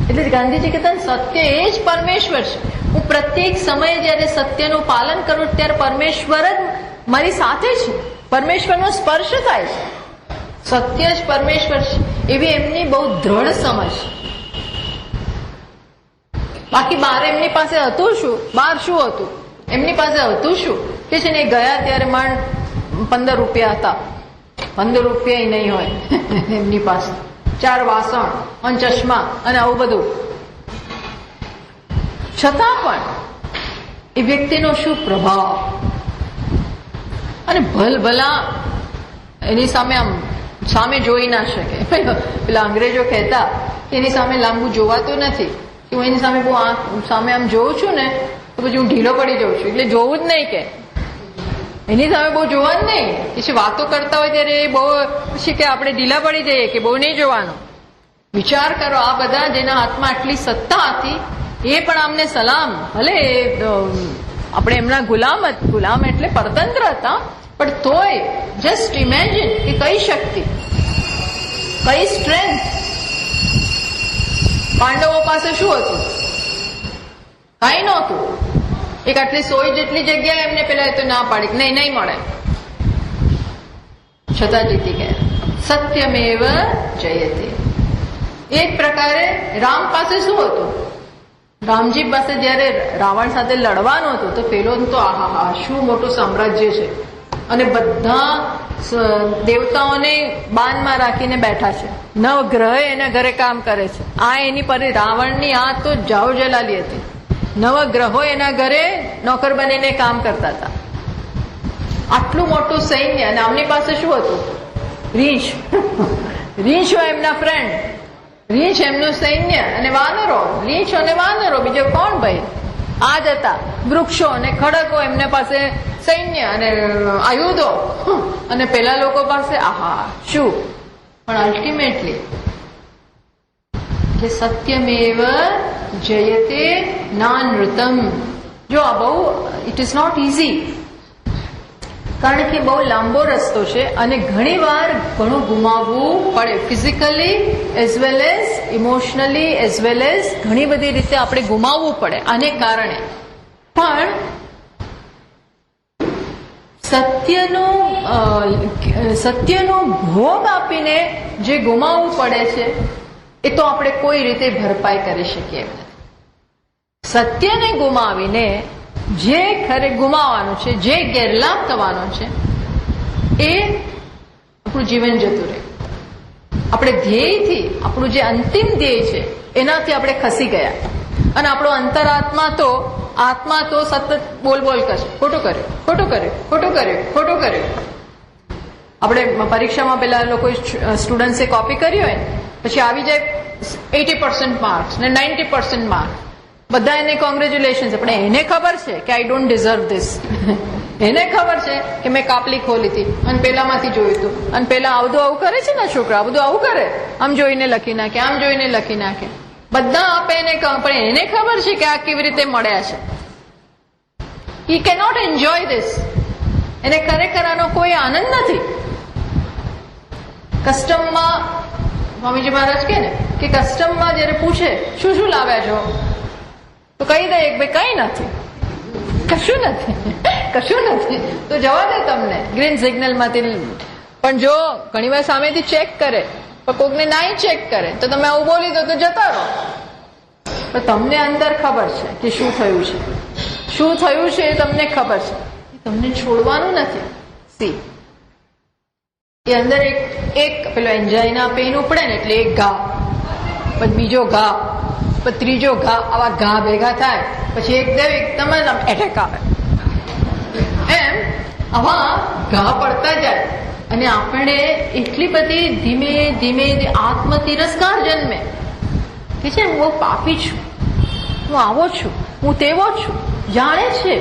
એટલે ગાંધીજી કહેતા સત્ય એ જ પરમેશ્વર છે. હું પ્રત્યેક સમયે જયારે સત્યનું પાલન કરું ત્યારે પરમેશ્વર જ મારી સાથે છે, પરમેશ્વરનો સ્પર્શ થાય છે. સત્ય જ પરમેશ્વર છે એવી એમની બહુ દ્રઢ સમજ. બાકી બહાર એમની પાસે હતું શું? બહાર શું હતું એમની પાસે? હતું શું કે છે ને, ગયા ત્યારે માંડ 15 રૂપિયા હતા. 15 રૂપિયા નહીં હોય એમની પાસે. 4 વાસણ અને ચશ્મા અને આવું બધું. છતાં પણ એ વ્યક્તિનો શું પ્રભાવ! અને ભલભલા એની સામે આમ સામે જોઈ ના શકે. પેલા અંગ્રેજો કહેતા કે એની સામે લાંબુ જોવાતું નથી, કે હું એની સામે બહુ સામે આમ જોઉં છું ને તો પછી હું ઢીલો પડી જાઉં છું, એટલે જોવું જ નહીં. કે એની સામે બહુ જોવાનું નહીં. પછી વાતો કરતા હોય ત્યારે એ બહુ પછી કે આપણે ઢીલા પડી જઈએ કે બહુ નહીં જોવાનું. વિચાર કરો, આ બધા જેના હાથમાં આટલી સત્તા હતી એ પણ આમને સલામ. ભલે આપણે એમના ગુલામ એટલે પરતંત્ર હતા, પણ તોય જસ્ટ ઇમેજિન કે કઈ શક્તિ, કઈ સ્ટ્રેન્થ. પાંડવો પાસે શું હતું? કઈ નહોતું. એક આટલી સોય જેટલી જગ્યાએ એમને પેલા તો ના પાડી, નહીં મળે, છતાં જીતી ગયા. સત્યમેવ જયતે. એક પ્રકારે રામ પાસે શું હતું? રામજી પાસે જયારે રાવણ સાથે લડવાનું હતું તો પેલો તો આહા શું મોટું સામ્રાજ્ય છે અને બધા દેવતાઓને બાનમાં રાખીને બેઠા છે, નવગ્રહ એના ઘરે કામ કરે છે. આ એની પર રાવણની આ તો જાવ જલાલી હતી. નવગ્રહો એના ઘરે નોકર બનીને કામ કરતા હતા. આટલું મોટું સૈન્ય, અને આમની પાસે શું હતું? રીંછ. રીંછો એમના ફ્રેન્ડ, રીંછ એમનું સૈન્ય, અને વાનરો. રીંછ અને વાનરો, બીજો કોણ ભાઈ? આ જ હતા. વૃક્ષો અને ખડકો એમના પાસે સૈન્ય અને આયુધો, અને પેલા લોકો પાસે આહા શું. પણ અલ્ટિમેટલી જે સત્યમેવ જયતે નાનૃતમ. જો આ બહુ ઇટ ઇઝ નોટ ઇઝી, કારણ કે બહુ લાંબો રસ્તો છે અને ઘણી વાર ઘણું ગુમાવવું પડે, physically as well as emotionally as well as ઘણી બધી રીતે આપણે ગુમાવવું પડે આને કારણે. પણ સત્યનો ભોગ આપીને જે ગુમાવવું પડે છે એ તો આપણે કોઈ રીતે ભરપાઈ કરી શકીએ એમ નથી. સત્યને ગુમાવીને જે ખરે ગુમાવવાનું છે, જે ગેરલાભ થવાનો છે, એ આપણું જીવન જતું રહે. આપણે ધ્યેયથી, આપણું જે અંતિમ ધ્યેય છે એનાથી આપણે ખસી ગયા, અને આપણો અંતરાત્મા તો સતત બોલ કરશે, ખોટું કર્યું, ખોટું કર્યું, ખોટું કર્યું, ખોટું કર્યું. આપણે પરીક્ષામાં પેલા લોકો સ્ટુડન્ટ્સે કોપી કરી હોય પછી આવી જાય 80% માર્ક્સ ને 90% માર્ક્સ, બધા એને કોંગ્રેચ્યુલેશન છે, પણ એને ખબર છે કે આઈ ડોન્ટ ડિઝર્વ ધીસ. એને ખબર છે કે મેં કાપલી ખોલી હતી અને પેલામાંથી જોયું હતું, અને પેલા આવું કરે છે ને છોકરા, બધું આવું કરે, આમ જોઈને લખી નાખે, આમ જોઈને લખી નાખે, બધા આપે એને, પણ એને ખબર છે કે આ કેવી રીતે મળ્યા છે. હી કેનોટ એન્જોય ધીસ. એને ખરેખર આનો કોઈ આનંદ નથી. કસ્ટમમાં સ્વામીજી મહારાજ કે ને કે કસ્ટમમાં જયારે પૂછે શું શું લાવ્યા છો તો કહી દે ભાઈ કઈ નથી, કશું નથી, તો જવા દે તમને ગ્રીન સિગ્નલ માંથી. પણ જો ઘણી વાર સામેથી ચેક કરે, પણ કોકને નાઈ ચેક કરે તો તમે આવું બોલી દો તો જતા રહો. પણ તમને અંદર ખબર છે કે શું થયું છે એ તમને ખબર છે. તમને છોડવાનું નથી. સી. એ અંદર એક પેલો એન્જાઇના પેઇન ઉપડે ને એટલે એક ઘા, પછી બીજો ઘા, પછી ત્રીજો ઘા, આવા ઘા ભેગા થાય પછી એકદમ એટેક આવે. એમ આવા ઘા પડતા જાય અને આપણે એટલી બધી ધીમે ધીમે આત્મ તિરસ્કાર જન્મે કે છે હું બહુ પાપી છું, હું આવો છું, હું તેવો છું. જાણે છે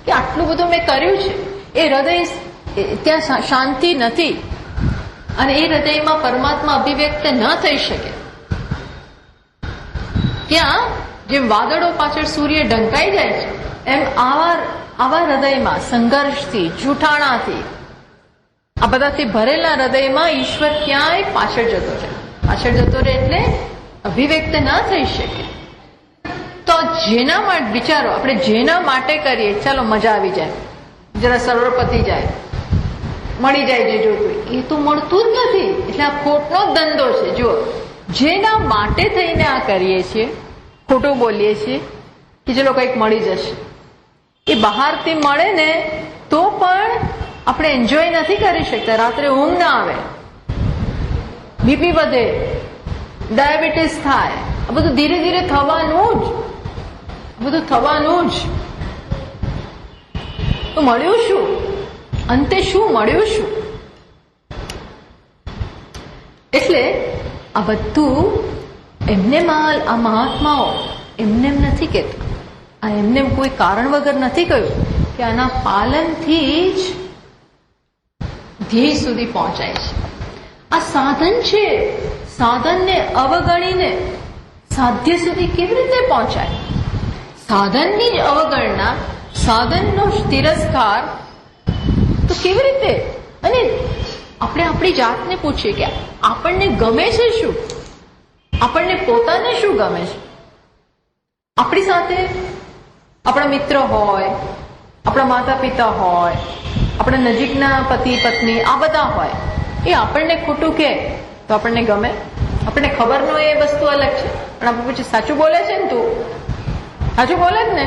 કે આટલું બધું મેં કર્યું છે. એ હૃદય ત્યાં શાંતિ નથી અને એ હૃદયમાં પરમાત્મા અભિવ્યક્ત ન થઈ શકે. ત્યાં જેમ વાદળો પાછળ સૂર્ય ઢંકાઈ જાય છે એમ આવા હૃદયમાં સંઘર્ષથી, જૂઠાણાથી, આ બધાથી ભરેલા હૃદયમાં ઈશ્વર ક્યાંય પાછળ જતો રહે. પાછળ જતો રહે એટલે અભિવ્યક્ત ના થઈ શકે. તો જેના માટે વિચારો, આપણે જેના માટે કરીએ, ચાલો મજા આવી જાય, જરા સરોવર પતી જાય, મળી જાય જે જોતું, એ તો મળતું જ નથી. એટલે આ ખોટનો જ ધંધો છે. જો જેના માટે થઈને આ કરીએ છીએ, ખોટું બોલીએ છીએ કે ચલો કંઈક મળી જશે, એ બહારથી મળે ને તો પણ આપણે એન્જોય નથી કરી શકતા. રાત્રે ઊંઘ ના આવે, બીપી વધે, ડાયાબિટીસ થાય. આ બધું ધીરે ધીરે થવાનું જ, બધું થવાનું જ. તો મળ્યું શું? અંતે શું મળ્યું? શું? એટલે આ બધું એમને માલ આ મહાત્માઓ એમને નથી કહેતા. આ એમને કોઈ કારણ વગર નથી કહ્યું કે આના પાલનથી જ ધ્યેય સુધી પહોંચાય છે. આ સાધન છે, સાધનને અવગણીને સાધ્ય સુધી કેવી રીતે પહોંચાય? સાધનની જ અવગણના, સાધનનો તિરસ્કાર તો કેવી રીતે? અને આપણે આપણી જાતને પૂછીએ કે આપણને ગમે છે શું? આપણને પોતાને શું ગમે છે? આપણી સાથે આપણા મિત્ર હોય, આપણા માતા પિતા હોય, આપણા નજીકના પતિ પત્ની, આ બધા હોય, એ આપણને ખોટું કહે તો આપણને ગમે? આપણને ખબર ન હોય એ વસ્તુ અલગ છે, પણ આપણે પૂછીએ સાચું બોલે છે ને? તું સાચું બોલે જ ને?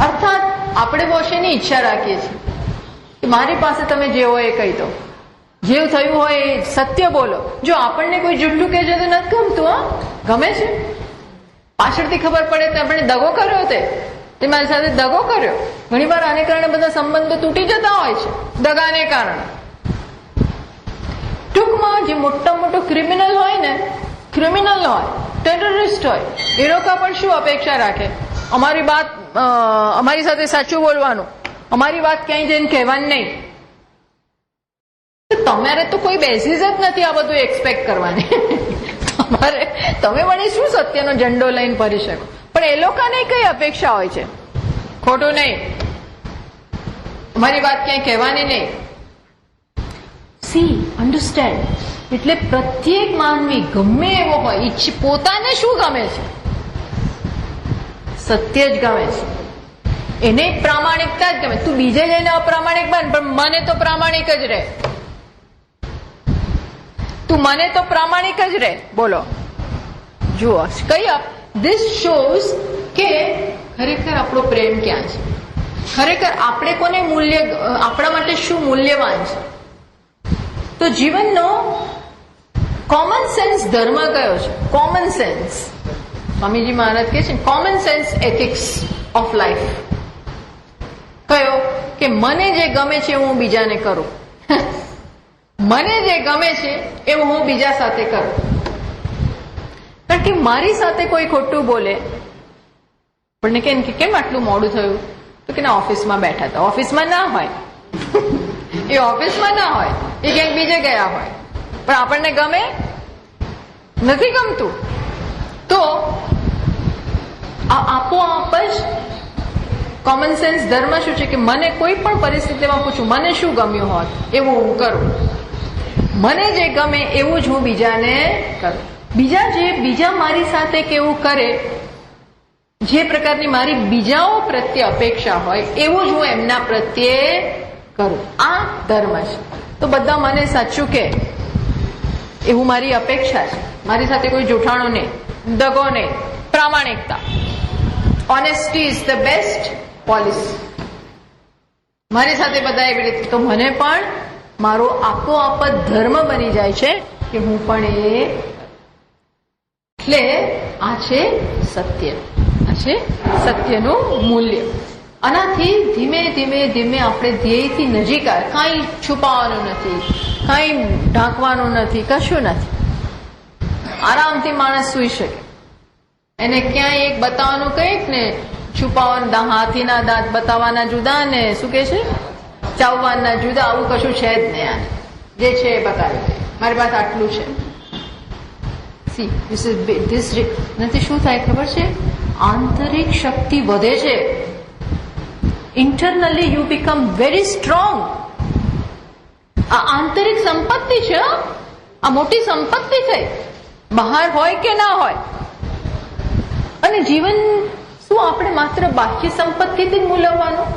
અર્થાત આપણે બોશેની ઈચ્છા રાખીએ છીએ કે મારી પાસે તમે જે હોય એ કહી દો, જેવું થયું હોય એ સત્ય બોલો. જો આપણને કોઈ જુઠ્ઠું કહે છે તો નથી ગમતું. હા, ગમે છે. પાછળથી ખબર પડે તો આપણે દગો કર્યો, તે મારી સાથે દગો કર્યો. ઘણી વાર આને કારણે બધા સંબંધો તૂટી જતા હોય છે, દગાને કારણે. ટૂંકમાં જે મોટા મોટો ક્રિમિનલ હોય ને, ક્રિમિનલ હોય, ટેરરિસ્ટ હોય, એ લોકો પણ શું અપેક્ષા રાખે? અમારી વાત, અમારી સાથે સાચું બોલવાનું, અમારી વાત ક્યાંય જઈને કહેવાની નહીં. તમારે તો કોઈ બેસિસ જ નથી આ બધું એક્સપેક્ટ કરવાની. તમે વળી શું સત્યનો ઝંડો લઈને ફરી શકો? પણ એ લોકોને કઈ અપેક્ષા હોય છે? ખોટું નહીં, અમારી વાત ક્યાંય કહેવાની નહીં. C, understand. એટલે પ્રત્યેક માનવી ગમે એવો હોય, પોતાને શું ગમે છે? સત્ય જ ગમે છે. એને પ્રામાણિકતા જ ગમે. તું બીજે જઈને અપ્રામાણિક બન, પણ મને તો પ્રામાણિક જ રહે. તું મને તો પ્રામાણિક જ રહે. બોલો, જુઓ, કઈ ધીસ શોઝ કે ખરેખર આપણો પ્રેમ ક્યાં છે? ખરેખર આપણે કોને મૂલ્ય, આપણા માટે શું મૂલ્યવાન છે? તો જીવનનો કોમન સેન્સ ધર્મ કયો છે? કોમન સેન્સ, સ્વામીજી મહારાજ કહે છે common sense ethics of life કયો? કે મને જે ગમે છે હું બીજાને કરું. મને જે ગમે છે એવું હું બીજા સાથે કરું. કારણ કે મારી સાથે કોઈ ખોટું બોલે, આપણને કે કેમ આટલું મોડું થયું? તો કે ના, ઓફિસમાં બેઠા હતા. ઓફિસમાં ના હોય, એ ઓફિસમાં ના હોય, એ ક્યાંક બીજે ગયા હોય, પણ આપણને ગમે નથી ગમતું. તો આપોઆપ જ કોમન સેન્સ ધર્મ શું છે? કે મને કોઈ પણ પરિસ્થિતિમાં પૂછું મને શું ગમ્યું હોત એવું હું કરું. મને જે ગમે એવું જ હું બીજાને કરું. બીજા મારી સાથે કેવું કરે, જે પ્રકારની મારી બીજાઓ પ્રત્યે અપેક્ષા હોય એવું જ હું એમના પ્રત્યે કરું. આ ધર્મ છે. તો બધા મને સાચું કે એવું મારી અપેક્ષા છે. મારી સાથે કોઈ જૂઠાણો નહીં, દગો નહીં, પ્રામાણિકતા. Honesty is the best policy. મારી સાથે બધા એવી રીતે, તો મને પણ મારો આપોઆપ જ ધર્મ બની જાય છે કે હું પણ એ, એટલે આ છે સત્ય, આ છે સત્યનું મૂલ્ય. આનાથી ધીમે ધીમે ધીમે આપણે ધ્યેયથી નજીક આવે. કાંઈ છુપાવવાનું નથી, કાંઈ ઢાંકવાનું નથી, કશું નથી. આરામથી માણસ સૂઈ શકે. એને ક્યાંય એક બતાવવાનું કંઈક ને છુપાવવાનું, હાથીના દાંત બતાવવાના જુદા ને શું કે છે ચાવવાના જુદા, આવું કશું છે જ નહીં. આ જે છે એ બતાવી દે, મારી પાસે આટલું છે. સી ધીસ નથી. શું થાય ખબર છે? આંતરિક શક્તિ વધે છે. Internally you become very strong. આ આંતરિક સંપત્તિ છે, આ મોટી સંપત્તિ થઈ, બહાર હોય કે ના હોય. અને જીવન શું આપણે માત્ર બાહ્ય સંપત્તિથી જ મૂલવવાનું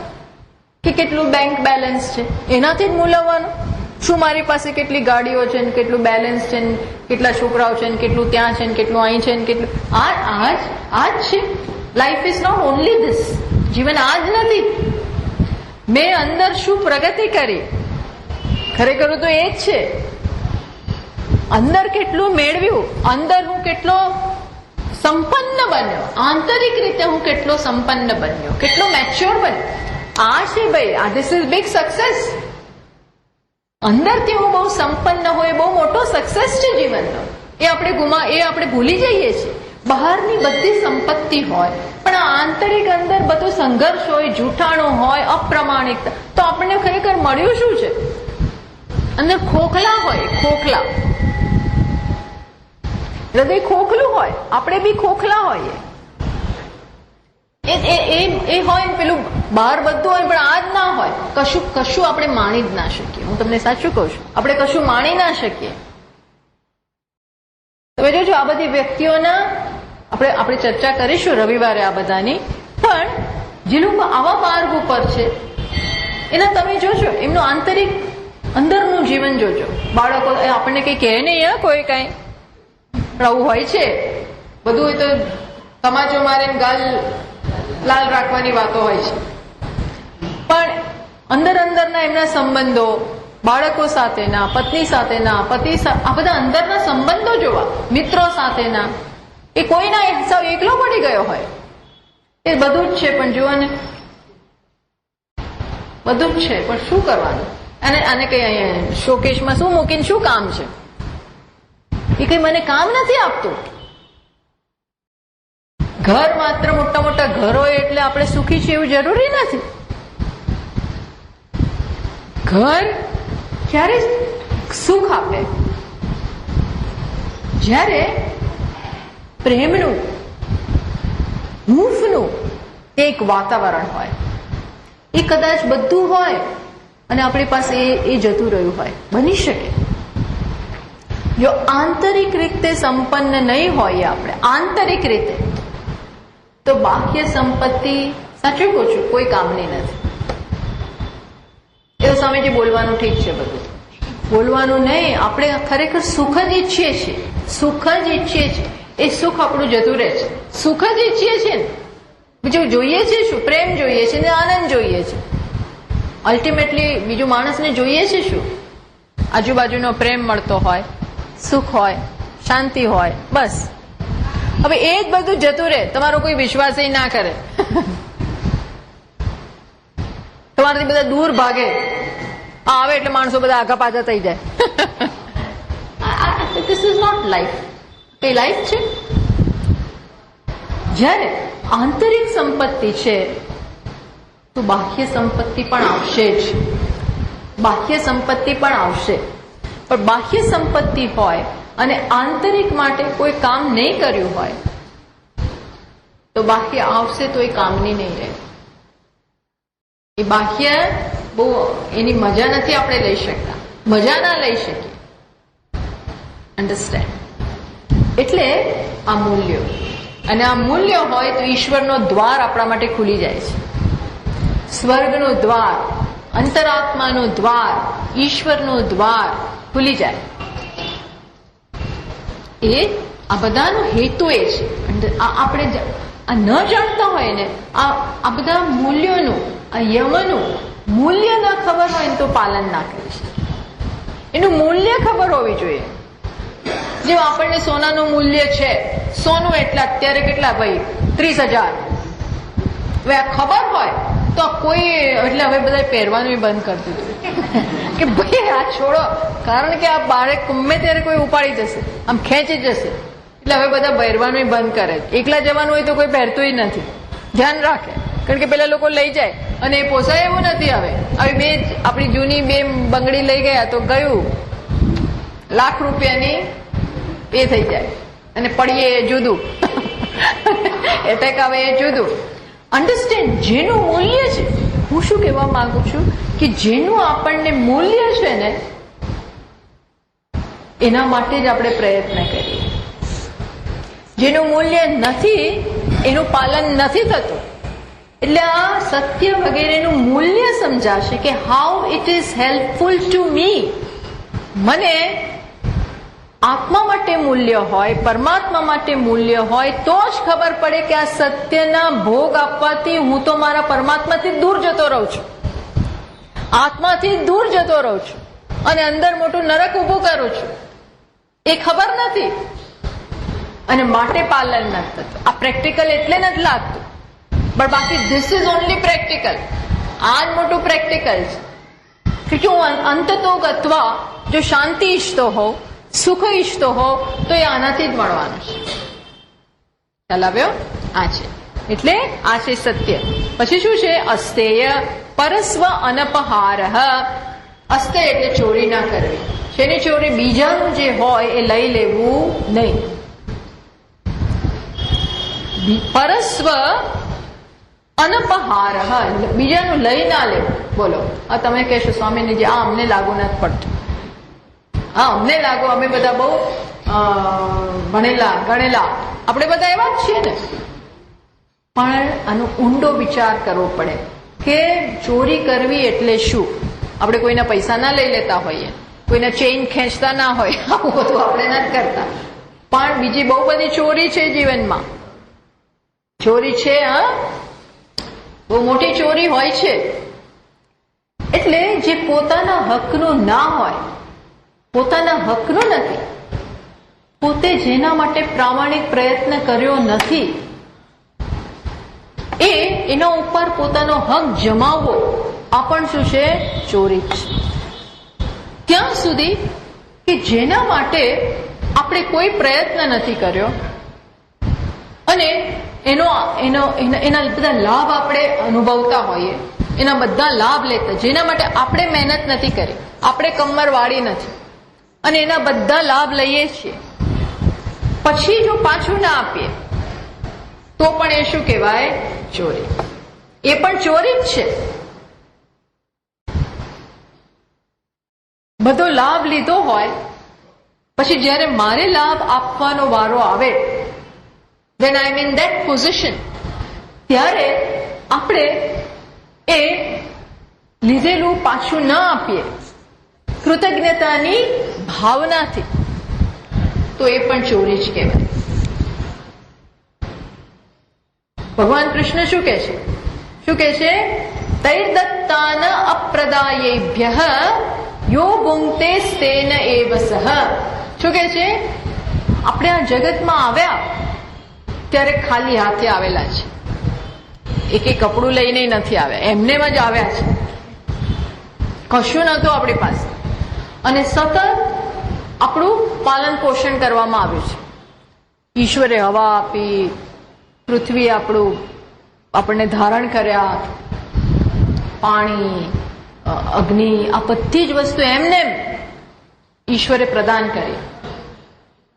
કે કેટલું બેંક બેલેન્સ છે એનાથી જ મૂલવવાનું? શું મારી પાસે કેટલી ગાડીઓ છે ને કેટલું બેલેન્સ છે ને કેટલા છોકરાઓ છે ને કેટલું ત્યાં છે ને કેટલું અહીં છે ને કેટલું આ જ છે. Life is not only this. જીવન આ જ નથી. મેં અંદર શું પ્રગતિ કરી, ખરેખર તો એ જ છે. અંદર કેટલું મેળવ્યું, અંદર હું કેટલો સંપન્ન બન્યો, આંતરિક રીતે હું કેટલો સંપન્ન બન્યો, કેટલો મેચ્યોર બન્યો. આ છે ભાઈ, આ ધીસ ઇઝ બિગ સક્સેસ. અંદરથી હું બહુ સંપન્ન હોય, બહુ મોટો સક્સેસ છે જીવનનો. એ આપણે ભૂલી જઈએ છીએ. બહારની બધી સંપત્તિ હોય પણ આ આંતરિક અંદર બધો સંઘર્ષ હોય, જૂઠાણું હોય, અપ્રમાણિકતા, તો આપણને ખરેખર મળ્યું શું છે? અંદર ખોખલા હોય, ખોખલા. હૃદય ખોખલું હોય, આપણે બી ખોખલા હોઈએ. એ હોય ને પેલું બહાર બધું હોય પણ આ જ ના હોય. કશું આપણે માણી જ ના શકીએ. હું તમને સાચું કહું છું, આપણે કશું માણી ના શકીએ. તમે જોજો આ બધી વ્યક્તિઓના આપણે ચર્ચા કરીશું રવિવારે આ બધાની, પણ જે લોકો આવા માર્ગ ઉપર છે એના તમે જોજો, એમનું આંતરિક અંદરનું જીવન જોજો. બાળકો આપણને કઈ કહે નહીં, કોઈ કઈ આવું હોય છે બધું. એ તો તમાચો મારે ગાલ લાલ રાખવાની વાતો હોય છે, પણ અંદરના એમના સંબંધો, બાળકો સાથેના, પત્ની સાથેના, આ બધા અંદરના સંબંધો જોવા, મિત્રો સાથેના, એ કોઈના હિસાબ એકલો પડી ગયો હોય. એ બધું જ છે પણ જુઓ ને, બધું જ છે પણ શું કરવાનું? આને કઈ અહીંયા શોકેશમાં શું મૂકીને શું કામ છે? એ કઈ મને કામ નથી આપતું. ઘર માત્ર મોટા મોટા ઘર હોય એટલે આપણે સુખી છીએ એવું જરૂરી નથી. ઘર ક્યારે સુખ આપે? જ્યારે પ્રેમનું, હૂંફનું એક વાતાવરણ હોય. એ કદાચ બધું હોય અને આપણી પાસે એ જતું રહ્યું હોય, બની શકે. જો આંતરિક રીતે સંપન્ન નહીં હોય આપણે, આંતરિક રીતે, તો બાહ્ય સંપત્તિ, સાચું કહું છું, કોઈ કામની નથી. એ સામેથી બોલવાનું ઠીક છે, બધું બોલવાનું નહીં. આપણે ખરેખર સુખ જ ઈચ્છીએ છીએ, સુખ જ ઈચ્છીએ છીએ. એ સુખ આપણું જતું રહે છે. સુખ જ ઈચ્છીએ છીએ ને, બીજું જોઈએ છે શું? પ્રેમ જોઈએ છે ને આનંદ જોઈએ છે. અલ્ટિમેટલી બીજું માણસને જોઈએ છે શું? આજુબાજુનો પ્રેમ મળતો હોય, સુખ હોય, શાંતિ હોય, બસ. હવે એ જ બધું જતું રહે, તમારો કોઈ વિશ્વાસ ના કરે, તમારાથી બધા દૂર ભાગે. આવે એટલે માણસો બધા આગા પાછા થઈ જાય. This is not life. એ લાઈફ છે? જ્યારે આંતરિક સંપત્તિ છે તો બાહ્ય સંપત્તિ પણ આવશે જ. બાહ્ય સંપત્તિ પણ આવશે, પણ બાહ્ય સંપત્તિ હોય અને આંતરિક માટે કોઈ કામ નહીં કર્યું હોય તો બાહ્ય આવશે તો એ કામની નહીં રહે. એ બાહ્ય બહુ એની મજા નથી આપણે લઈ શકતા, મજા ના લઈ શકીએ. અન્ડરસ્ટેન્ડ? એટલે આ મૂલ્યો, અને આ મૂલ્ય હોય તો ઈશ્વરનો દ્વાર આપણા માટે ખુલી જાય છે. સ્વર્ગનું દ્વાર, અંતરાત્માનું દ્વાર, ઈશ્વરનું દ્વાર ખુલી જાય. એ આ બધાનો હેતુ એ છે. આપણે આ ન જાણતા હોય ને, આ બધા મૂલ્યોનું, આ યમનું, મૂલ્ય ના ખબર હોય ને તો પાલન ના કરી શકે. એનું મૂલ્ય ખબર હોવી જોઈએ. જેમ આપણને સોનાનું મૂલ્ય છે, સોનું એટલા અત્યારે કેટલા ભાઈ 30,000. હવે આ ખબર હોય તો કોઈ એટલે હવે બધા પહેરવાનું બંધ કરી દીધું કે ભાઈ આ છોડો, કારણ કે આ બાળક ગમે ત્યારે કોઈ ઉપાડી જશે, આમ ખેંચી જશે, એટલે હવે બધા પહેરવાનું બંધ કરે. એકલા જવાનું હોય તો કોઈ પહેરતું નથી, ધ્યાન રાખે, કારણ કે પેલા લોકો લઈ જાય અને એ પોસાય એવું નથી. હવે બે આપણી જૂની 2 બંગડી લઈ ગયા તો ગયું લાખ રૂપિયાની એ થઈ જાય, અને પડીએ એ જુદું, એટેક આવે એ જુદું. અન્ડરસ્ટેન્ડ, જેનું મૂલ્ય છે, હું શું કહેવા માંગુ છું કે જેનું આપણને મૂલ્ય છે ને એના માટે જ આપણે પ્રયત્ન કરીએ. જેનું મૂલ્ય નથી એનું પાલન નથી થતું. એટલે આ સત્ય વગેરેનું મૂલ્ય સમજાશે કે how it is helpful to me. મને આત્મા માટે મૂલ્ય હોય, પરમાત્મા માટે મૂલ્ય હોય તો જ ખબર પડે કે આ સત્યના ભોગ આપવાથી હું તો મારા પરમાત્માથી દૂર જતો રહું છું, આત્માથી દૂર જતો રહું છું અને અંદર મોટું નરક ઊભું કરું છું. એ ખબર નથી અને માટે પાલન નથી થતું. આ પ્રેક્ટિકલ એટલે નથી લાગતું, પણ બાકી ધીસ ઇઝ ઓનલી પ્રેક્ટિકલ. આ જ મોટું પ્રેક્ટિકલ છે કે હું અંતતો ગત્વા જો શાંતિ ઈચ્છતો હોઉં, સુખ ઈચ્છતો હો તો એ આનાથી જ મળવાનું છે. ખ્યાલ આવ્યો? આ છે એટલે આ છે સત્ય. પછી શું છે? અસ્તેય પરસ્વ અનપહાર. અસ્તેય એટલે ચોરી ના કરવી. શેની ચોરી? બીજાનું જે હોય એ લઈ લેવું નહીં. પરસ્વ અનપહાર, બીજાનું લઈ ના લેવું. બોલો, આ તમે કહેશો સ્વામીને જે આ અમને લાગુ નથી પડતું. હા, અમને લાગુ, અમે બધા બહુ ભણેલા ગણેલા, આપણે બધા એવા જ છીએ ને. પણ આનો ઊંડો વિચાર કરવો પડે કે ચોરી કરવી એટલે શું. આપણે કોઈના પૈસા ના લઈ લેતા હોઈએ, કોઈના ચેઇન ખેંચતા ના હોય, આવું બધું આપણે નથી કરતા. પણ બીજી બહુ બધી ચોરી છે જીવનમાં. ચોરી છે, હા, બહુ મોટી ચોરી હોય છે. એટલે જે પોતાના હકનું ના હોય, પોતાના હકનું નથી, પોતે જેના માટે પ્રામાણિક પ્રયત્ન કર્યો નથી, એના ઉપર પોતાનો હક જમાવવો આ પણ શું છે? ચોરી છે. ત્યાં સુધી કે જેના માટે આપણે કોઈ પ્રયત્ન નથી કર્યો અને એના બધા લાભ આપણે અનુભવતા હોઈએ, એના બધા લાભ લેતા, જેના માટે આપણે મહેનત નથી કરી, આપણે કમર વાળી નથી અને એના બધા લાભ લઈએ છીએ, પછી જો પાછું ના આપીએ તો પણ એ શું કહેવાય? ચોરી. એ પણ ચોરી જ છે. બધો લાભ લીધો હોય પછી જયારે મારે લાભ આપવાનો વારો આવે, when I am in that position, ત્યારે આપણે એ લીધેલું પાછું ના આપીએ કૃતજ્ઞતાની ભાવનાથી, તો એ પણ ચોરી જ કહેવાય. ભગવાન કૃષ્ણ શું કહે છે? શું કહે છે? તૈર્દત્તાન અપ્રદાયેભ્યઃ યો ભુંક્તે સ્તેન એવ સહ. શું કહે છે? આપણે આ જગતમાં આવ્યા ત્યારે ખાલી હાથે આવેલા છે. એક કપડું લઈને નથી આવ્યા, એમને જ આવ્યા છે. કશું નહોતું આપણી પાસે અને સતત આપણું પાલન પોષણ કરવામાં આવ્યું છે. ઈશ્વરે હવા આપી, પૃથ્વી આપણને ધારણ કર્યા, પાણી, અગ્નિ, આ બધી જ વસ્તુ એમને ઈશ્વરે પ્રદાન કરી.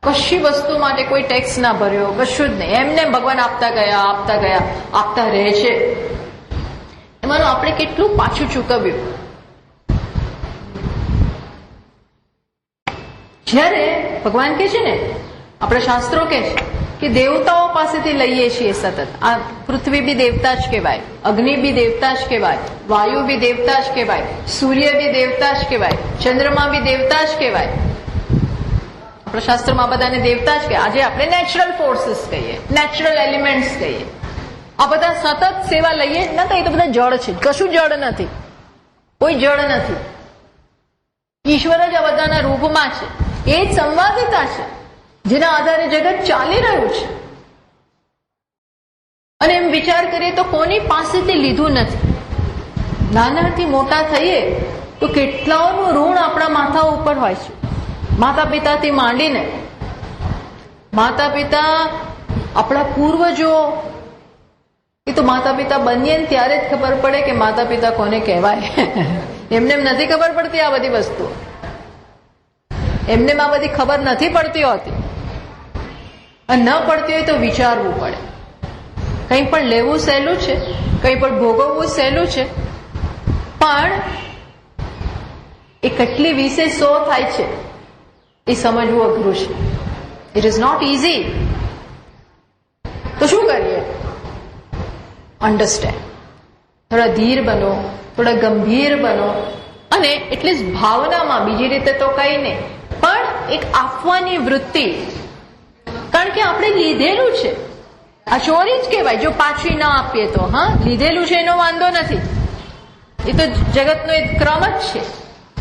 કશી વસ્તુ માટે કોઈ ટેક્સ ના ભર્યો, કશું જ નહીં. એમને ભગવાન આપતા ગયા, આપતા રહે છે. એમાંનું આપણે કેટલું પાછું ચૂકવ્યું. જ્યારે ભગવાન કે છે ને, આપણા શાસ્ત્રો કે છે કે દેવતાઓ પાસેથી લઈએ છીએ સતત. આ પૃથ્વી બી દેવતા જ કહેવાય, અગ્નિ બી દેવતા જ કહેવાય, વાયુ બી દેવતા જ કહેવાય, સૂર્ય બી દેવતા જ કહેવાય, ચંદ્રમા બી દેવતા જ કહેવાય. આપણા શાસ્ત્રમાં બધાને દેવતા જ કહેવાય. આજે આપણે નેચરલ ફોર્સીસ કહીએ, નેચરલ એલિમેન્ટ્સ કહીએ. આ બધા સતત સેવા લઈએ જ નથી. એ તો બધા જળ છે, કશું જળ નથી. કોઈ જડ નથી, ઈશ્વર જ આ બધાના રૂપમાં છે. એ જ સંવાદિતા છે જેના આધારે જગત ચાલી રહ્યું છે. અને એમ વિચાર કરીએ તો કોની પાસેથી લીધું નથી. નાનાથી મોટા થઈએ તો કેટલાઓનું ઋણ આપણા માથા ઉપર હોય છે. માતા પિતાથી માંડીને, માતા પિતા, આપણા પૂર્વજો, એ તો માતા પિતા બનીએ ને ત્યારે જ ખબર પડે કે માતા પિતા કોને કહેવાય. એમને એમ નથી ખબર પડતી આ બધી વસ્તુઓ, એમને આ બધી ખબર નથી પડતી હોતી. અને ન પડતી હોય તો વિચારવું પડે. કંઈ પણ લેવું સહેલું છે, કંઈ પણ ભોગવવું સહેલું છે, પણ એ કેટલી વિશે સો થાય છે એ સમજવું અઘરું છે. It is not easy. તો શું કરીએ? અન્ડરસ્ટેન્ડ. થોડા ધીર બનો, થોડા ગંભીર બનો, અને એટલે જ ભાવનામાં, બીજી રીતે તો કંઈ નહીં, પણ એક આપવાની વૃત્તિ. કારણ કે આપણે લીધેલું છે, આ ચોરી જ કહેવાય જો પાછી ના આપીએ તો. હા, લીધેલું છે એનો વાંધો નથી, એ તો જગતનો એક ક્રમ જ છે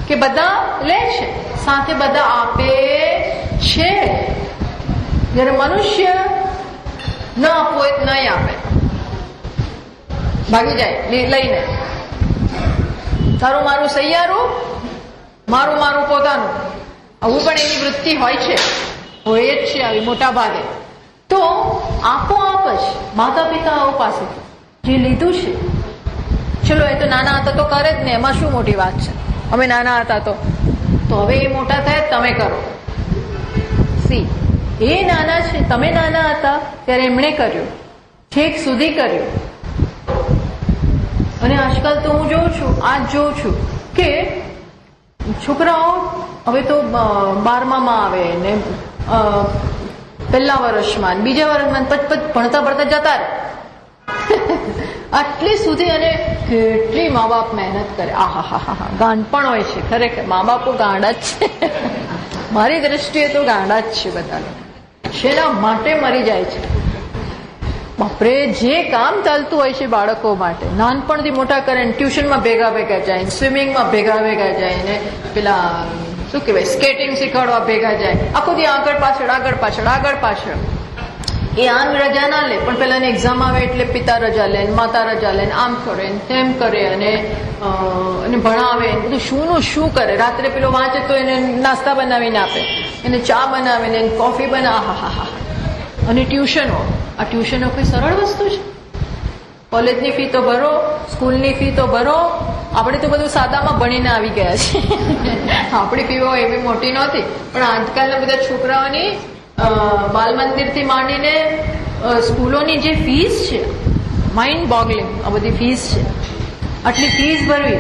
કે બધા લે છે, સાથે બધા આપે છે. જયારે મનુષ્ય ન આપવું હોય નહીં આપે, ભાગી જાય લઈને. તારું મારું સૈયારું, મારું મારું પોતાનું, આવું પણ એની વૃત્તિ હોય છે, હોય જ છે આવી મોટા ભાગે. તો આપોઆપ જ માતા પિતાઓ પાસેથી જે લીધું છે, ચલો એ તો નાના હતા તો કરે જ ને, એમાં શું મોટી વાત છે. અમે નાના હતા તો હવે એ મોટા થયા તમે કરો. સી, એ નાના છે, તમે નાના હતા ત્યારે એમણે કર્યું, છેક સુધી કર્યું. અને આજકાલ તો હું જોઉં છું, જોઉં છું કે છોકરાઓ હવે તો 12માં આવે ને પહેલા વર્ષમાં, બીજા વર્ષમાં ભણતા ભણતા જતા રહે. આટલી સુધી. અને કેટલી મા બાપ મહેનત કરે. આહાહાહા, ગાંડપણ હોય છે ખરેખર. મા બાપો ગાંડા જ છે. મારી દ્રષ્ટિએ તો ગાંડા જ છે બધા. શેના માટે મરી જાય છે બાપરે. જે કામ ચાલતું હોય છે બાળકો માટે, નાનપણથી મોટા કરે, ટ્યુશનમાં ભેગા ભેગા જાય, સ્વિમિંગમાં ભેગા ભેગા જાય, ને પેલા શું કહેવાય સ્કેટિંગ શીખવાડવા ભેગા જાય, આખો દી આગળ પાછળ આગળ પાછળ આગળ પાછળ. એ આમ રજા ના લે, પણ પેલા એક્ઝામ આવે એટલે પિતા રજા લે, માતા રજા લે, આમ કરે તેમ કરે, અને ભણાવે, બધું શું નું શું કરે. રાત્રે પેલો વાંચે તો એને નાસ્તા બનાવીને આપે, એને ચા બનાવીને, કોફી બનાવે. હા. અને ટ્યુશનો, આ ટ્યુશનો કોઈ સરળ વસ્તુ છે? કોલેજની ફી તો ભરો, સ્કૂલની ફી તો ભરો. આપણે તો બધું સાદામાં ભણીને આવી ગયા છે. આપણી ફીઓ એવી મોટી નહોતી, પણ આજકાલના બધા છોકરાઓની બાલ મંદિરથી માંડીને સ્કૂલોની જે ફીસ છે, માઇન્ડ બોગલિંગ. આ બધી ફીસ છે, આટલી ફીસ ભરવી,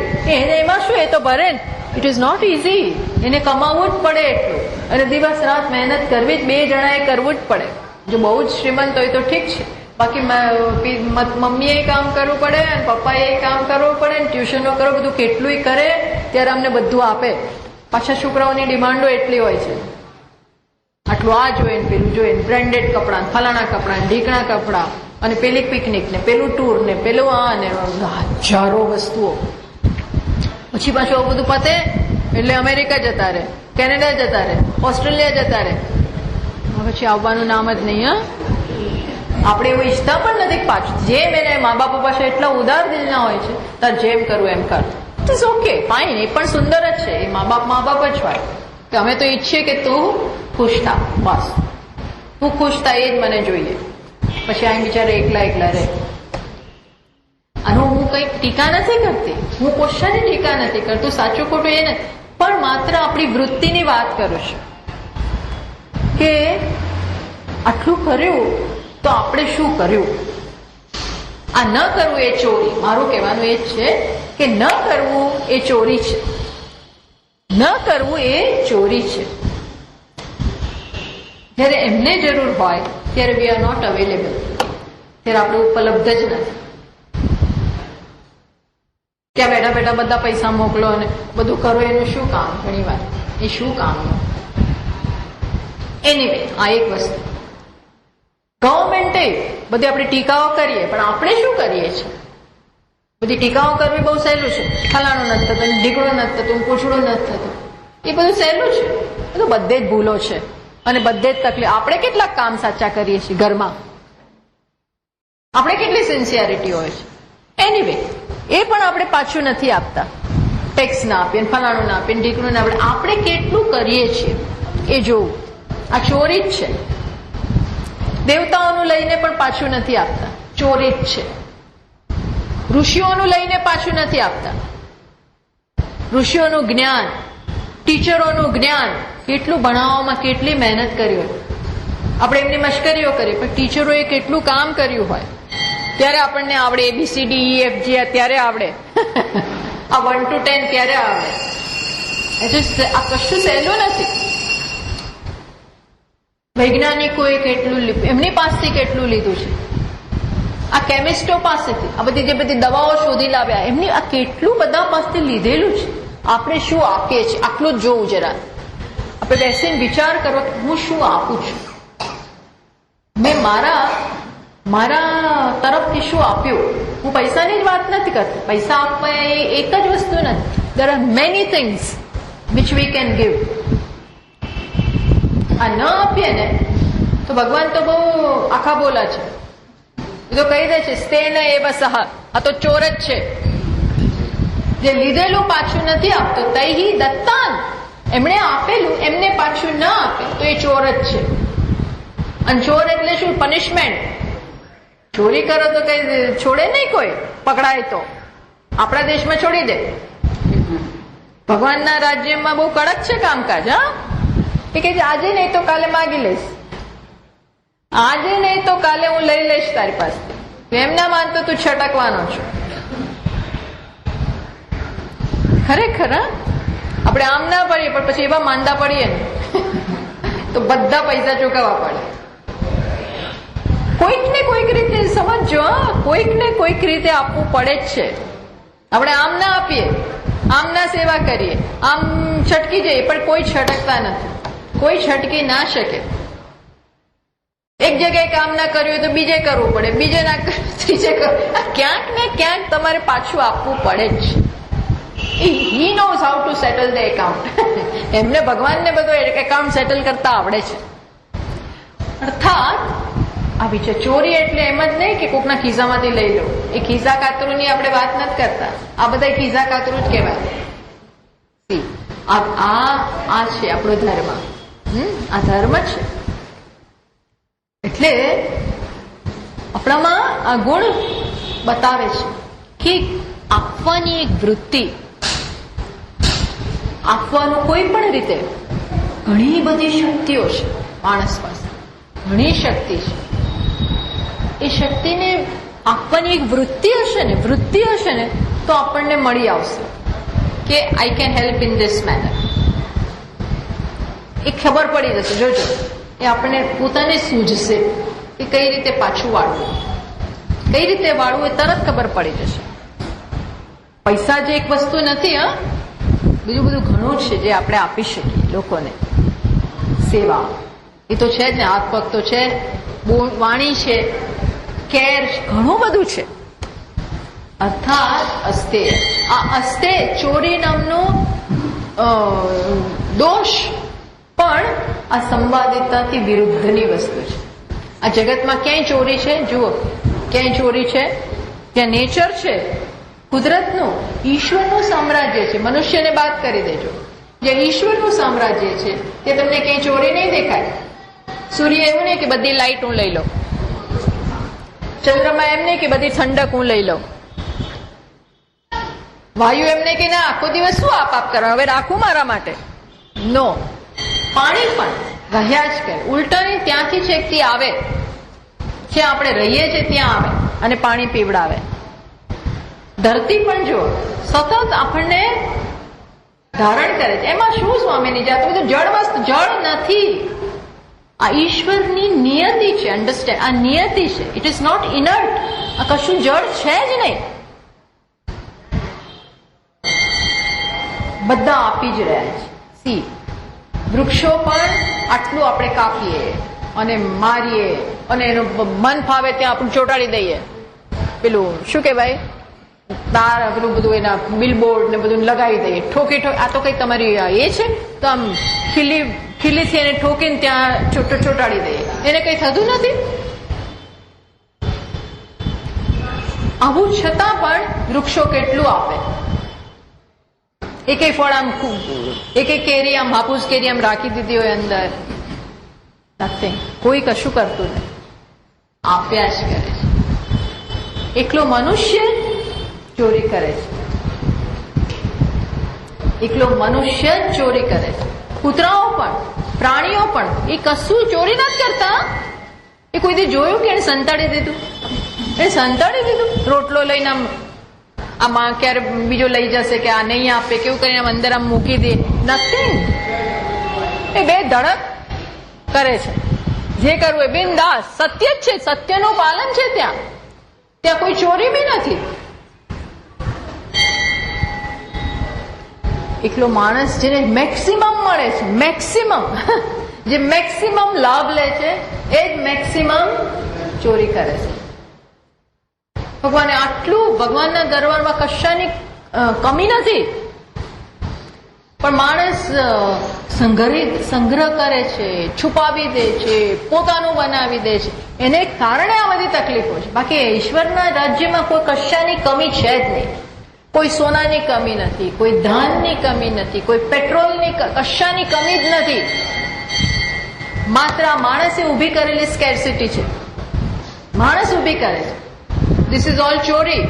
એમાં શું, એ તો ભરે ને. It is not easy. એને કમાવવું જ પડે એટલું, અને દિવસ રાત મહેનત કરવી જ, બે જણાએ કરવું જ પડે. જો બહુ જ શ્રીમંત હોય તો ઠીક છે, બાકી મમ્મીએ કામ કરવું પડે, અને પપ્પાએ કામ કરવું પડે, ને ટ્યુશનો કરો, બધું કેટલું કરે ત્યારે અમને બધું આપે. પાછા છોકરાઓની ડિમાન્ડો એટલી હોય છે, આટલું આ જોઈએ ને પેલું જોઈએ, બ્રાન્ડેડ કપડાં, ફલાણા કપડાં, ઢીકણા કપડાં, અને પેલી પિકનિક ને પેલું ટૂર ને પેલું આ ને હજારો વસ્તુઓ. પછી પાછું આવું બધું પતે એટલે અમેરિકા જતા રહે, કેનેડા જતા રહે, ઓસ્ટ્રેલિયા જતા રહે, પછી આવવાનું નામ જ નહીં. હા, આપણે એવું ઈચ્છતા પણ નથી. પાછું જેમ એને મા બાપો પાસે એટલા ઉદાર દિલના હોય છે, તાર જેમ કરવું એમ કર. ઇટ ઇઝ ઓકે, ફાઇન, એ પણ સુંદર જ છે. એ મા બાપ જ હોય કે અમે તો ઈચ્છીએ કે તું ખુશ થા, બસ તું ખુશ થા, એ જ મને જોઈએ. પછી આ બિચારા એકલા રહે. આનું હું કઈ ટીકા નથી કરતી, હું ક્વેશ્ચનની ટીકા નથી કરતું, સાચું ખોટું એ નથી, પણ માત્ર આપણી વૃત્તિની વાત કરું છું કે આટલું કર્યું તો આપણે શું કર્યું. આ ન કરવું એ ચોરી. મારું કહેવાનું એ જ છે કે ન કરવું એ ચોરી છે, ન કરવું એ ચોરી છે. જ્યારે એમને જરૂર હોય ત્યારે વી આર નોટ અવેલેબલ, ત્યારે આપણે ઉપલબ્ધ જ નથી. ત્યાં બેઠા બેઠા બધા પૈસા મોકલો અને બધું કરો, એનું શું કામ? ઘણી વાર એ શું કામનું? એનીવે, આ એક વસ્તુ. ગવર્મેન્ટે બધી આપણે ટીકાઓ કરીએ, પણ આપણે શું કરીએ છીએ? બધી ટીકાઓ કરવી બહુ સહેલું છે. ફલાણું નથી થતું, ઢીકડું નથી થતું, પૂછડું નથી થતું, એ બધું સહેલું છે. બધું બધે જ ભૂલો છે અને બધે જ તકલીફ. આપણે કેટલાક કામ સાચા કરીએ છીએ ઘરમાં, આપણે કેટલી સિન્સિયરિટી હોય છે. એનીવે એ પણ આપણે પાછું નથી આપતા. ટેક્સ ના આપીએ, ફલાણું ના આપીએ, ઢીકડું ના આપીએ. આપણે કેટલું કરીએ છીએ એ જોવું. આ ચોરી જ છે. દેવતાઓનું લઈને પણ પાછું નથી આપતા, ચોરી જ છે. ઋષિઓનું લઈને પાછું નથી આપતા. ઋષિઓનું જ્ઞાન, ટીચરોનું જ્ઞાન, કેટલું ભણાવવામાં કેટલી મહેનત કરી હોય. આપણે એમની મશ્કરીઓ કરીએ, પણ ટીચરોએ કેટલું કામ કર્યું હોય. ત્યારે આપણને આવડે ABCDEFG, ત્યારે આવડે. આ 1 to 10 ક્યારે આવડે? આ કશું સહેલું નથી. વૈજ્ઞાનિકોએ કેટલું એમની પાસેથી કેટલું લીધું છે. આ કેમિસ્ટો પાસેથી આ બધી જે બધી દવાઓ શોધી લાવ્યા, એમની આ કેટલું બધા પાસેથી લીધેલું છે. આપણે શું આપીએ છીએ આટલું જ જોવું જરા. આપણે બેસીને વિચાર કરો કે હું શું આપું છું. મેં મારા તરફથી શું આપ્યું. હું પૈસાની જ વાત નથી કરતી. પૈસા આપવા એ એક જ વસ્તુ નથી. there are many things which we can give. આ ન આપીએ ને તો ભગવાન તો બહુ આખા બોલા છે. એ તો કહી દે છે સ્તેન એવ સહ, આ તો ચોર જ છે. જે લીધેલું પાછું નથી આપતો તૈહિ દત્તાન, એમણે આપેલું એમને પાછું ન આપે તો એ ચોર જ છે. અને ચોર એટલે શું? પનિશમેન્ટ. ચોરી કરો તો કઈ છોડે નહીં કોઈ, પકડાય તો. આપણા દેશમાં છોડી દે. ભગવાનના રાજ્યમાં બહુ કડક છે કામકાજ. હા, એ કે આજે નહીં તો કાલે માગી લઈશ, આજે નહીં તો કાલે હું લઈ લઈશ તારી પાસે. એમ ના માનતો તું છટકવાનો છો. ખરેખર આપણે આમ ના પડીએ, પણ પછી એવા માંદા પડીએ ને તો બધા પૈસા ચૂકવવા પડે. કોઈક ને કોઈક રીતે સમજો, કોઈક ને કોઈક રીતે આપવું પડે જ છે. આપણે આમ ના આપીએ, આમ ના સેવા કરીએ, આમ છટકી જઈએ, પણ કોઈ છટકતા નથી. કોઈ છટકી ના શકે. એક જગ્યાએ કામ ના કર્યું હોય તો બીજે કરવું પડે, બીજે ના કર્યું ત્રીજે કરવું. ક્યાંક ને ક્યાંક તમારે પાછું આપવું પડે જ. He knows how to settle the account. એમને ભગવાનને બધું એકાઉન્ટ સેટલ કરતા આવડે છે. અર્થાત આવી છે ચોરી એટલે એમ જ નહીં કે કોકના ખિસ્સામાંથી લઈ લો. એ ખિસ્સા કાતરુંની આપણે વાત નથી કરતા. આ બધા ખિસ્સા કાતરું જ કહેવાય. આ છે આપણો ધર્મ. આ ધર્મ છે. એટલે આપણામાં આ ગુણ બતાવે છે કે આપવાની એક વૃત્તિ, આપવાનું કોઈ પણ રીતે ઘણી બધી શક્તિઓ છે માણસ પાસે. ઘણી શક્તિ છે. એ શક્તિને આપવાની એક વૃત્તિ હશે ને તો આપણને મળી આવશે કે I can help in this manner. એ ખબર પડી જશે. જોજો, એ આપણને પોતાને સૂઝશે કે કઈ રીતે પાછું વાળવું, કઈ રીતે વાળવું, એ તરત ખબર પડી જશે. પૈસા જે એક વસ્તુ નથી, બીજું બધું ઘણું છે જે આપણે આપી શકીએ લોકોને. સેવા એ તો છે જ ને, હાથ પગ તો છે, વાણી છે, કેર, ઘણું બધું છે. અર્થાત અસ્તેય. આ અસ્તેય ચોરી નામનો દોષ પણ આ સંવાદિતાથી વિરુદ્ધની વસ્તુ છે. આ જગતમાં ક્યાંય ચોરી છે? જુઓ, ક્યાંય ચોરી છે? ત્યાં નેચર છે કુદરતનું, ઈશ્વરનું સામ્રાજ્ય છે. મનુષ્યને બાદ કરી દેજો. જે ઈશ્વરનું સામ્રાજ્ય છે તે તમને ક્યાંય ચોરી નહીં દેખાય. સૂર્ય એવું નહીં કે બધી લાઈટ હું લઈ લઉં, ચંદ્રમાં એમ નહીં કે બધી ઠંડક હું લઈ લઉં, વાયુ એમને કે ના આખો દિવસ શું આપ કરવા, હવે રાખું મારા માટે. નો. પાણી પણ રહ્યા જ કરે. ઉલટાની ત્યાંથી છેકથી આવે, જ્યાં આપણે રહીએ છીએ ત્યાં આવે અને પાણી પીવડાવે. ધરતી પણ જો સતત આપણને ધારણ કરે છે. એમાં શું સ્વામીની જાત બધું જળ વસ્તુ, જળ નથી. આ ઈશ્વરની નિયતિ છે. અન્ડરસ્ટેન્ડ? આ નિયતિ છે. It is not inert. આ કશું જળ છે જ નહીં. બધા આપી જ રહ્યા છે. સી, વૃક્ષો પણ આટલું આપણે કાપીએ અને મારીએ અને એનું મન ફાવે ત્યાં આપણે ચોંટાડી દઈએ. પેલું શું કહેવાય, તાર બધું બધું એના બિલબોર્ડ ને બધું લગાવી દઈએ, ઠોકી આ તો કઈ તમારી એ છે, તો આમ ખીલીથી એને ઠોકીને ત્યાં ચોટાડી દઈએ, એને કઈ થતું નથી. આવું છતાં પણ વૃક્ષો કેટલું આપે. એક ફળ આમ એક કેરી આમ હાપુસ કેરી આમ રાખી દીધી હોય અંદર, નથિંગ. કોઈ કશું કરતું નથી, આપ્યા જ કરે છે. એકલો મનુષ્ય ચોરી કરે છે, એકલો મનુષ્ય જ ચોરી કરે છે. કૂતરાઓ પણ, પ્રાણીઓ પણ એ કશું ચોરી નથી કરતા. એ કોઈ દી જોયું કે એને સંતાડી દીધું? એ સંતાડી દીધું. રોટલો લઈને આમાં ક્યારે બીજો લઈ જશે કે આ નહીં આપે, કેવું કરીને આમ અંદર આમ મૂકી દે, નથિંગ. એ બે ધડક કરે છે, જે કરવું એ બિનદાસ. સત્ય જ છે, સત્યનું પાલન છે. ત્યાં કોઈ ચોરી બી નથી. એકલો માણસ જેને મેક્સિમમ મળે છે, મેક્સિમમ જે મેક્સિમમ લાભ લે છે એ જ મેક્સિમમ ચોરી કરે છે. ભગવાને આટલું, ભગવાનના દરબારમાં કશાની કમી નથી, પણ માણસ સંગ્રહ કરે છે, છુપાવી દે છે, પોતાનું બનાવી દે છે. એને કારણે આ બધી તકલીફો છે. બાકી ઈશ્વરના રાજ્યમાં કોઈ કશાની કમી છે જ નહીં. કોઈ સોનાની કમી નથી, કોઈ ધાનની કમી નથી, કોઈ પેટ્રોલની, કશાની કમી જ નથી. માત્ર આ માણસે ઊભી કરેલી સ્કેર્સિટી છે. માણસ ઊભી કરે છે. ધીસ ઇઝ ઓલ ચોરી.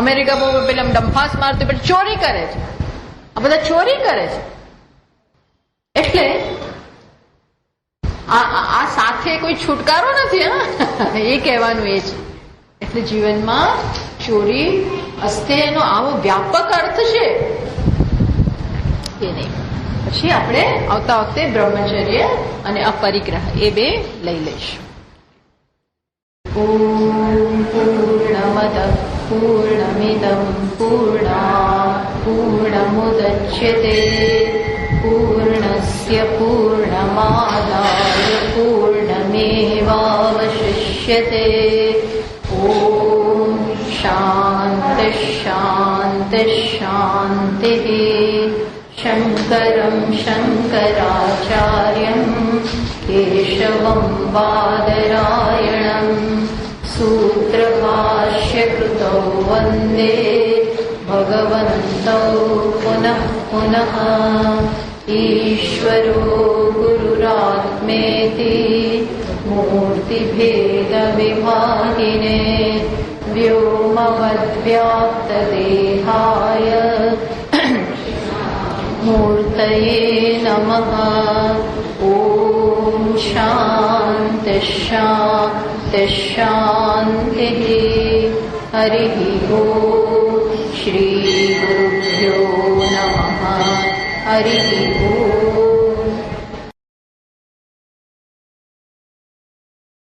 અમેરિકા બહુ પેલા ડંફાસ મારતું પણ ચોરી કરે છે. આ બધા ચોરી કરે છે. એટલે આ સાથે કોઈ છુટકારો નથી. એ કહેવાનું એ છે. એટલે જીવનમાં ચોરી અસ્થેયનો આવો વ્યાપક અર્થ છે એ નહીં. પછી આપણે આવતા વખતે બ્રહ્મચર્ય અને અપરિગ્રહ એ બે લઈ લઈશું. ઓમ પૂર્ણમદ પૂર્ણમિદં પૂર્ણાત પૂર્ણમુદચ્યતે પૂર્ણસ્ય પૂર્ણમાદાય પૂર્ણમેવાવશિષ્યતે. ઓમ શાંતિ શાંતિ શાંતિ. શંકરં શંકરાચાર્યં કેશવં બાદરાયણં સૂત્રભાષ્યકૃતૌ વંદે ભગવन्तૌ પુનઃ પુનઃ. ઈશ્વરો ગુરુરાત્મેતિ મૂર્તિભેદવિભાગિને વ્યોમવદ્વ્યાપ્તદેહાય મૂર્તયે નમઃ. ઓમ શાંતિ શાંતિ શાંતિ. હરિ ઓમ. શ્રી ગુરુભ્યો નમઃ. હરિ ઓમ.